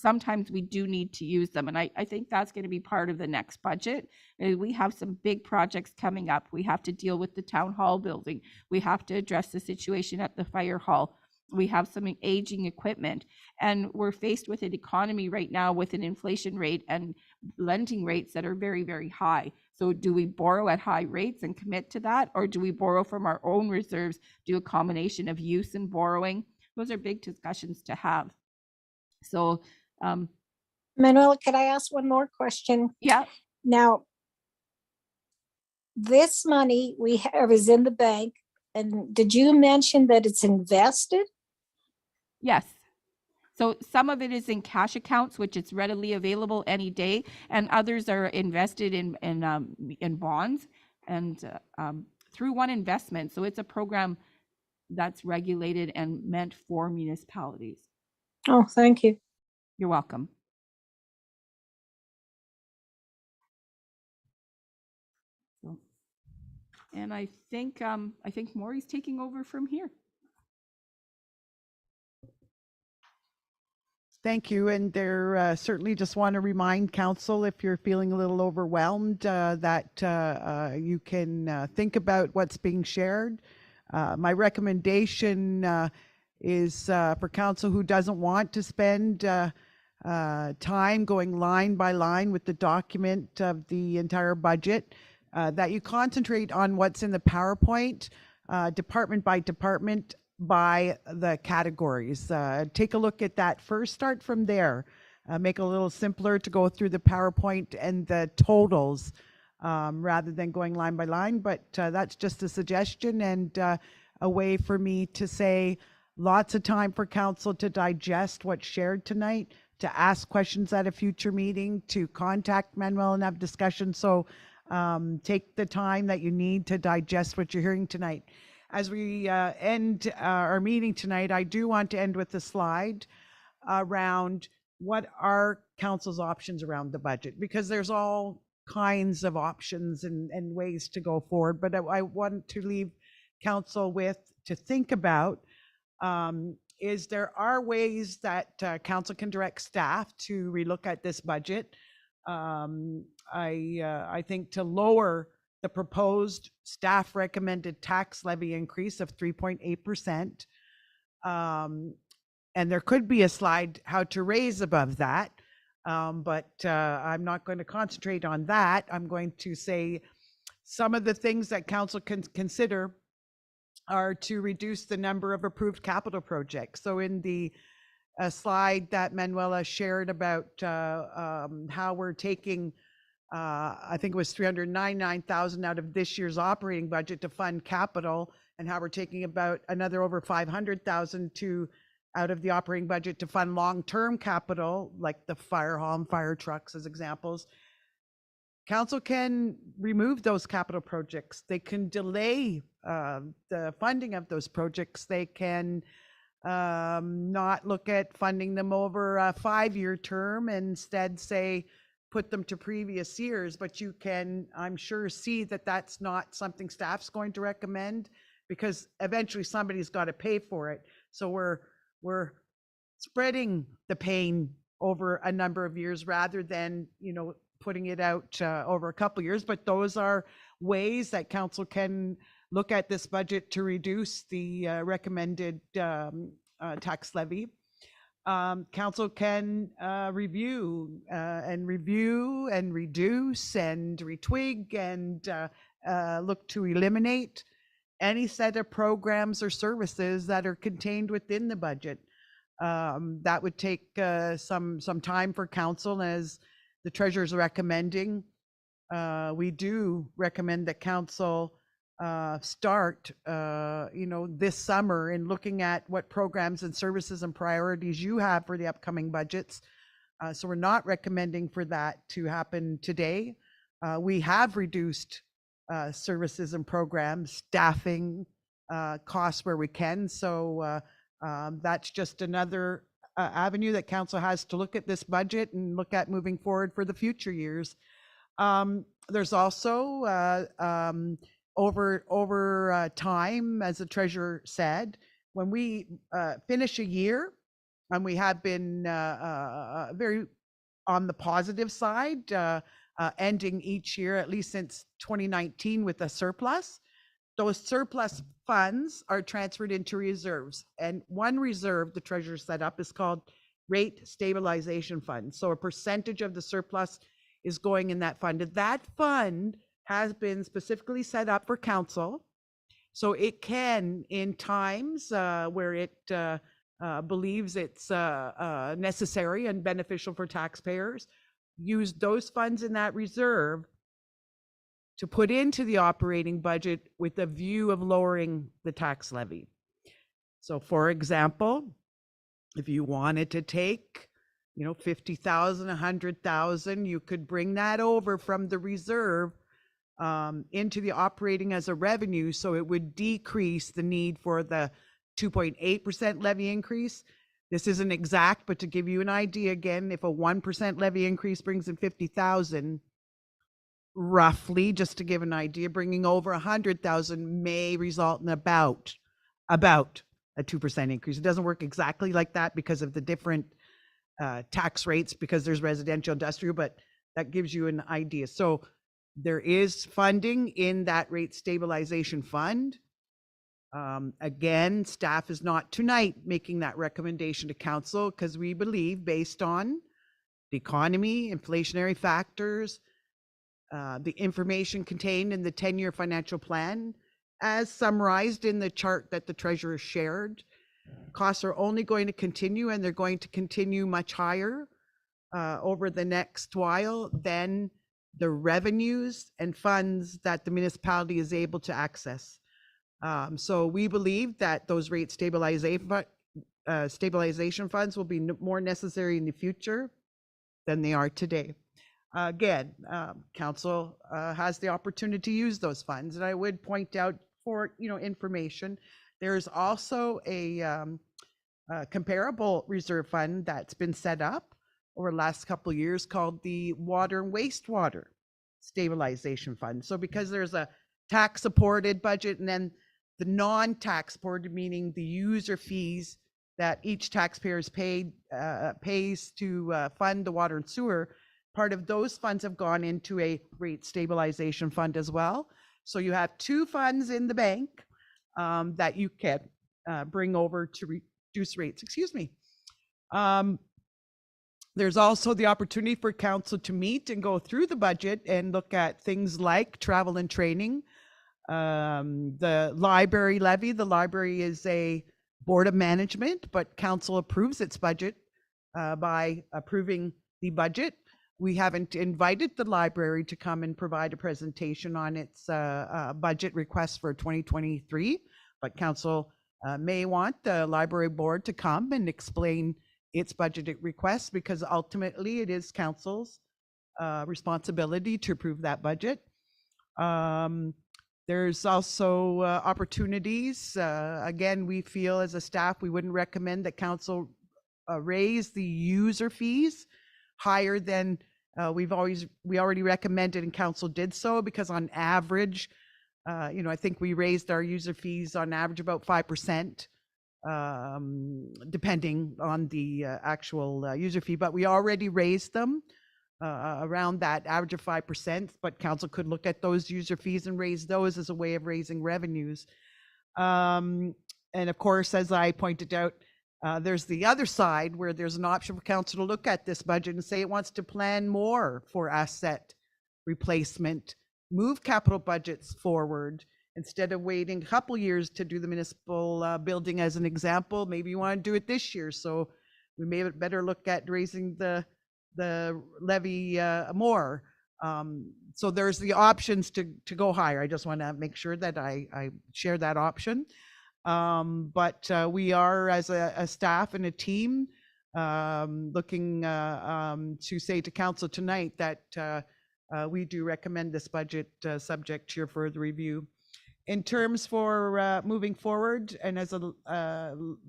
Speaker 3: sometimes we do need to use them. And I think that's going to be part of the next budget. We have some big projects coming up. We have to deal with the town hall building. We have to address the situation at the fire hall. We have some aging equipment, and we're faced with an economy right now with an inflation rate and lending rates that are very, very high. So do we borrow at high rates and commit to that, or do we borrow from our own reserves, do a combination of use and borrowing? Those are big discussions to have. So,
Speaker 5: Manuela, could I ask one more question?
Speaker 3: yeah,
Speaker 5: Now, this money we have is in the bank, and did you mention that it's invested?
Speaker 3: yes. So some of it is in cash accounts, which is readily available any day, and others are invested in bonds and through One Investment. So it's a program that's regulated and meant for municipalities.
Speaker 5: Oh, thank you.
Speaker 3: You're welcome. And I think Maury's taking over from here.
Speaker 2: Thank you. And there certainly just want to remind council, if you're feeling a little overwhelmed, that you can think about what's being shared. My recommendation is for council who doesn't want to spend time going line by line with the document of the entire budget, that you concentrate on what's in the PowerPoint, department by department, by the categories. Take a look at that first, start from there. Make it a little simpler to go through the PowerPoint and the totals rather than going line by line, but that's just a suggestion and a way for me to say lots of time for council to digest what's shared tonight, to ask questions at a future meeting, to contact Manuel and have discussion. So take the time that you need to digest what you're hearing tonight. As we end our meeting tonight, I do want to end with a slide around what are council's options around the budget, because there's all kinds of options and ways to go forward. But I want to leave council with to think about is there are ways that council can direct staff to relook at this budget. I think to lower the proposed staff recommended tax levy increase of 3.8%. And there could be a slide how to raise above that, but I'm not going to concentrate on that. I'm going to say some of the things that council can consider are to reduce the number of approved capital projects. So in the slide that Manuela shared about how we're taking I think it was 399,000 out of this year's operating budget to fund capital, and how we're taking about another over 500,000 out of the operating budget to fund long-term capital, like the fire hall and fire trucks as examples. Council can remove those capital projects. They can delay the funding of those projects. They can not look at funding them over a 5-year term, and instead say, put them to previous years. But you can, I'm sure, see that that's not something staff's going to recommend, because eventually somebody's got to pay for it. So we're spreading the pain over a number of years rather than, putting it out over a couple of years. But those are ways that council can look at this budget to reduce the recommended tax levy. Council can review and reduce and retwig and look to eliminate any set of programs or services that are contained within the budget. That would take some time for council, as the treasurer is recommending. We do recommend that council start this summer in looking at what programs and services and priorities you have for the upcoming budgets. So we're not recommending for that to happen today. We have reduced services and programs, staffing costs where we can. So that's just another avenue that council has to look at this budget and look at moving forward for the future years. There's also over time, as the treasurer said, when we finish a year, And we have been very on the positive side, ending each year, at least since 2019, with a surplus. Those surplus funds are transferred into reserves. And one reserve the treasurer set up is called Rate Stabilization Fund. So a percentage of the surplus is going in that fund. And that fund has been specifically set up for council. So it can, in times where it believes it's necessary and beneficial for taxpayers, use those funds in that reserve to put into the operating budget with a view of lowering the tax levy. So for example, if you wanted to take, 50,000, 100,000, you could bring that over from the reserve into the operating as a revenue, so it would decrease the need for the 2.8% levy increase. This isn't exact, but to give you an idea, again, if a 1% levy increase brings in 50,000, roughly, just to give an idea, bringing over 100,000 may result in about a 2% increase. It doesn't work exactly like that because of the different tax rates, because there's residential, industrial, but that gives you an idea. So there is funding in that rate stabilization fund. Again, staff is not tonight making that recommendation to council because we believe, based on the economy, inflationary factors, the information contained in the 10-year financial plan, as summarized in the chart that the treasurer shared, costs are only going to continue, and they're going to continue much higher over the next while than the revenues and funds that the municipality is able to access. So we believe that those rate stabilization funds will be more necessary in the future than they are today. Again, council has the opportunity to use those funds, and I would point out, for information, there's also a comparable reserve fund that's been set up over the last couple of years called the Water and Wastewater Stabilization Fund. So because there's a tax supported budget and then the non-tax supported, meaning the user fees that each taxpayer pays to fund the water and sewer, part of those funds have gone into a rate stabilization fund as well. So you have two funds in the bank that you can bring over to reduce rates. Excuse me. There's also the opportunity for council to meet and go through the budget and look at things like travel and training. The library levy. The library is a board of management, but council approves its budget by approving the budget. We haven't invited the library to come and provide a presentation on its budget request for 2023, but council may want the library board to come and explain its budget request, because ultimately it is council's responsibility to approve that budget. There's also opportunities. Again, we feel as a staff, we wouldn't recommend that council raise the user fees higher than we already recommended, and council did so, because on average, I think we raised our user fees on average about 5%, depending on the actual user fee, but we already raised them around that average of 5%, but council could look at those user fees and raise those as a way of raising revenues. And of course, as I pointed out, there's the other side where there's an option for council to look at this budget and say it wants to plan more for asset replacement, move capital budgets forward instead of waiting a couple years to do the municipal building as an example. Maybe you want to do it this year, so we may better look at raising the levy more. So there's the options to go higher. I just want to make sure that I share that option. But we are, as a staff and a team, looking to say to council tonight that we do recommend this budget subject to your further review. In terms for moving forward, and as a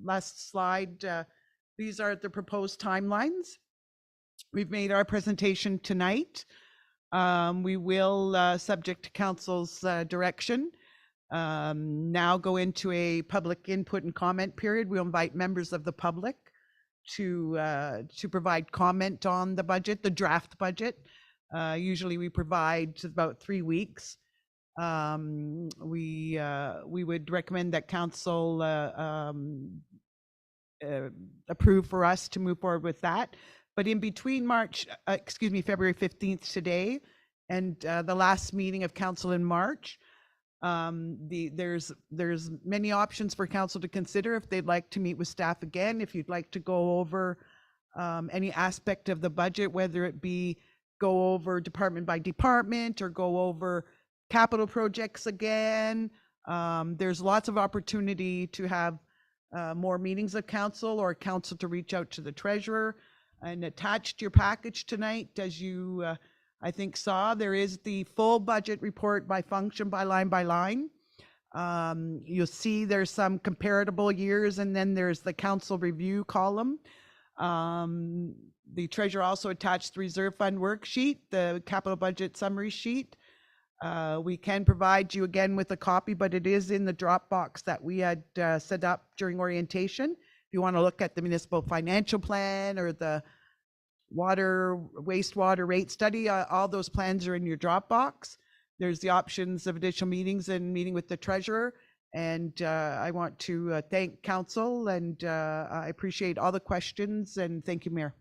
Speaker 2: last slide, these are the proposed timelines. We've made our presentation tonight. We will, subject to council's direction, now go into a public input and comment period. We'll invite members of the public to provide comment on the budget, the draft budget. Usually we provide about 3 weeks. We would recommend that council approve for us to move forward with that. But in between February 15th today and the last meeting of council in March, there's many options for council to consider if they'd like to meet with staff again, if you'd like to go over any aspect of the budget, whether it be go over department by department or go over capital projects again. There's lots of opportunity to have more meetings of council or council to reach out to the treasurer. And attached to your package tonight, as you I think saw, there is the full budget report by function, by line. You'll see there's some comparable years, and then there's the council review column. The treasurer also attached the reserve fund worksheet, the capital budget summary sheet. We can provide you again with a copy, but it is in the Dropbox that we had set up during orientation. If you want to look at the municipal financial plan or the wastewater rate study, all those plans are in your Dropbox. There's the options of additional meetings and meeting with the treasurer. And I want to thank council, and I appreciate all the questions, and thank you, Mayor.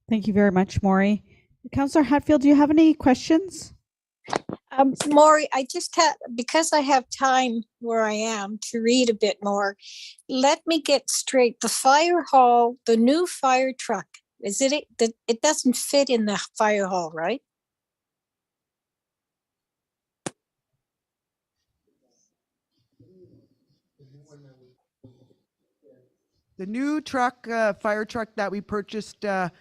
Speaker 1: Thank you very much, Maury. Councillor Hatfield, do you have any questions?
Speaker 5: Maury, I just had, because I have time where I am to read a bit more, let me get straight. The fire hall, the new fire truck, it doesn't fit in the fire hall, right?
Speaker 2: The new truck, fire truck that we purchased, I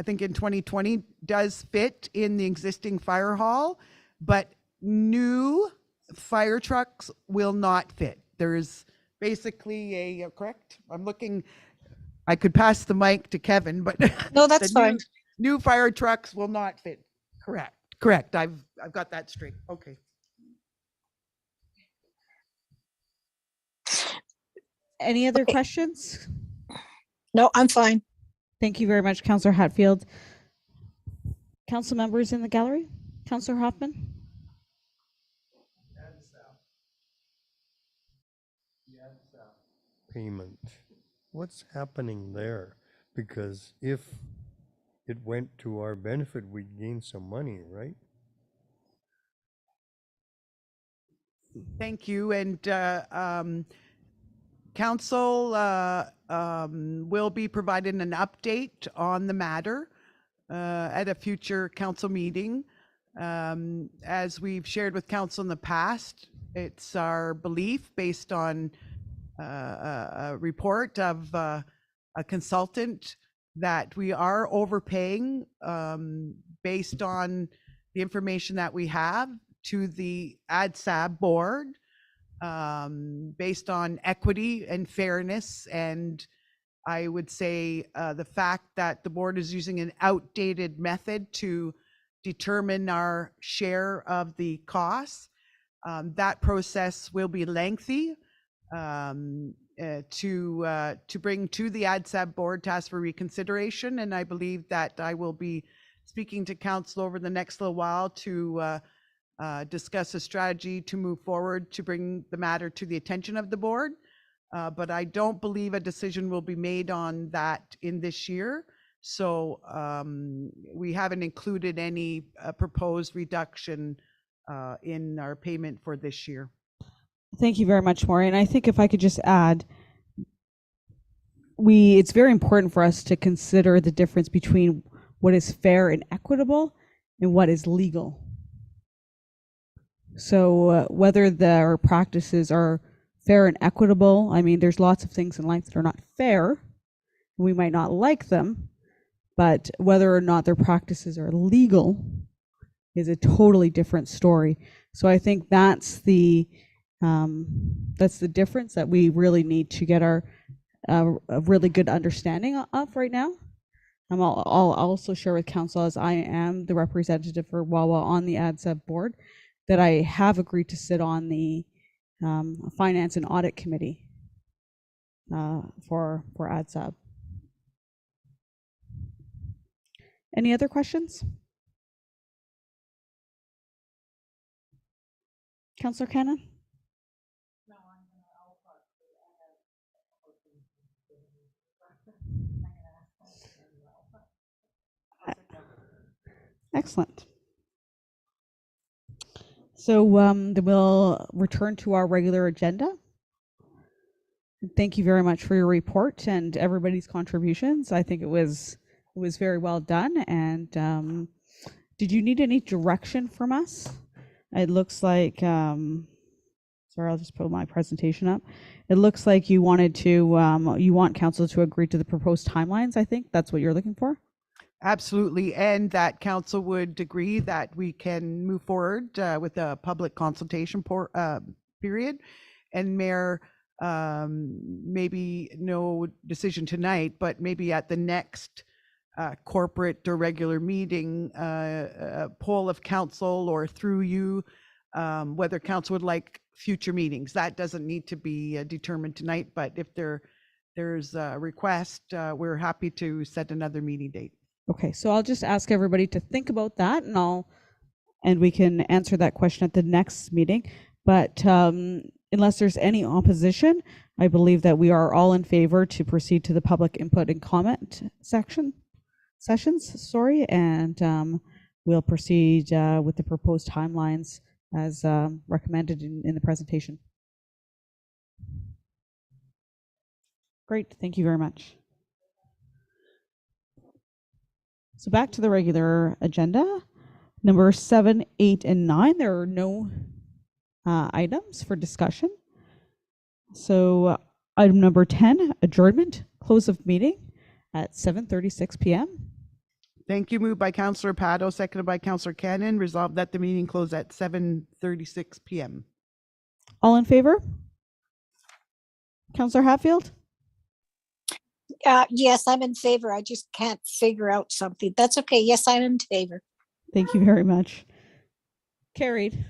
Speaker 2: think in 2020, does fit in the existing fire hall, but new fire trucks will not fit. There's basically correct? I'm looking, I could pass the mic to Kevin, but
Speaker 5: No, that's fine.
Speaker 2: New fire trucks will not fit. Correct. I've got that straight. Okay.
Speaker 1: Any other questions?
Speaker 5: No, I'm fine.
Speaker 1: Thank you very much, Councillor Hatfield. Council members in the gallery? Councillor Hoffman?
Speaker 6: Payment. What's happening there? Because if it went to our benefit, we'd gain some money, right?
Speaker 2: Thank you. And council will be providing an update on the matter at a future council meeting. As we've shared with council in the past, it's our belief, based on a report of a consultant, that we are overpaying based on the information that we have to the ADSAB board, based on equity and fairness. And I would say the fact that the board is using an outdated method to determine our share of the costs. That process will be lengthy to bring to the ADSAB board to ask for reconsideration. And I believe that I will be speaking to council over the next little while to discuss a strategy to move forward to bring the matter to the attention of the board. But I don't believe a decision will be made on that in this year. So we haven't included any proposed reduction in our payment for this year.
Speaker 1: Thank you very much, Maury. And I think if I could just add, it's very important for us to consider the difference between what is fair and equitable and what is legal. So whether their practices are fair and equitable, I mean, there's lots of things in life that are not fair. We might not like them, but whether or not their practices are legal is a totally different story. So I think that's the difference that we really need to get a really good understanding of right now. I'll also share with council, as I am the representative for Wawa on the ADSAB board, that I have agreed to sit on the Finance and Audit Committee for ADSAB. Any other questions? Councillor Cannon? Excellent. So then we'll return to our regular agenda. Thank you very much for your report and everybody's contributions. I think it was very well done. And did you need any direction from us? It looks like, sorry, I'll just pull my presentation up. It looks like you wanted to, you want council to agree to the proposed timelines. I think that's what you're looking for.
Speaker 2: Absolutely, and that council would agree that we can move forward with a public consultation period. And Mayor, maybe no decision tonight, but maybe at the next corporate or regular meeting, poll of council or through you, whether council would like future meetings. That doesn't need to be determined tonight, but if there's a request, we're happy to set another meeting date.
Speaker 1: Okay, so I'll just ask everybody to think about that, and we can answer that question at the next meeting. But unless there's any opposition, I believe that we are all in favor to proceed to the public input and comment sessions. And we'll proceed with the proposed timelines as recommended in the presentation. Great, thank you very much. So back to the regular agenda, number 7, 8, and 9. There are no items for discussion. So item number 10, adjournment, close of meeting at 7:36 p.m.
Speaker 2: Thank you. Moved by Councillor Pato, seconded by Councillor Cannon. Resolved that the meeting close at 7:36 p.m.
Speaker 1: All in favor? Councillor Hatfield?
Speaker 5: Yes, I'm in favor. I just can't figure out something. That's okay. Yes, I'm in favor.
Speaker 1: Thank you very much. Carried.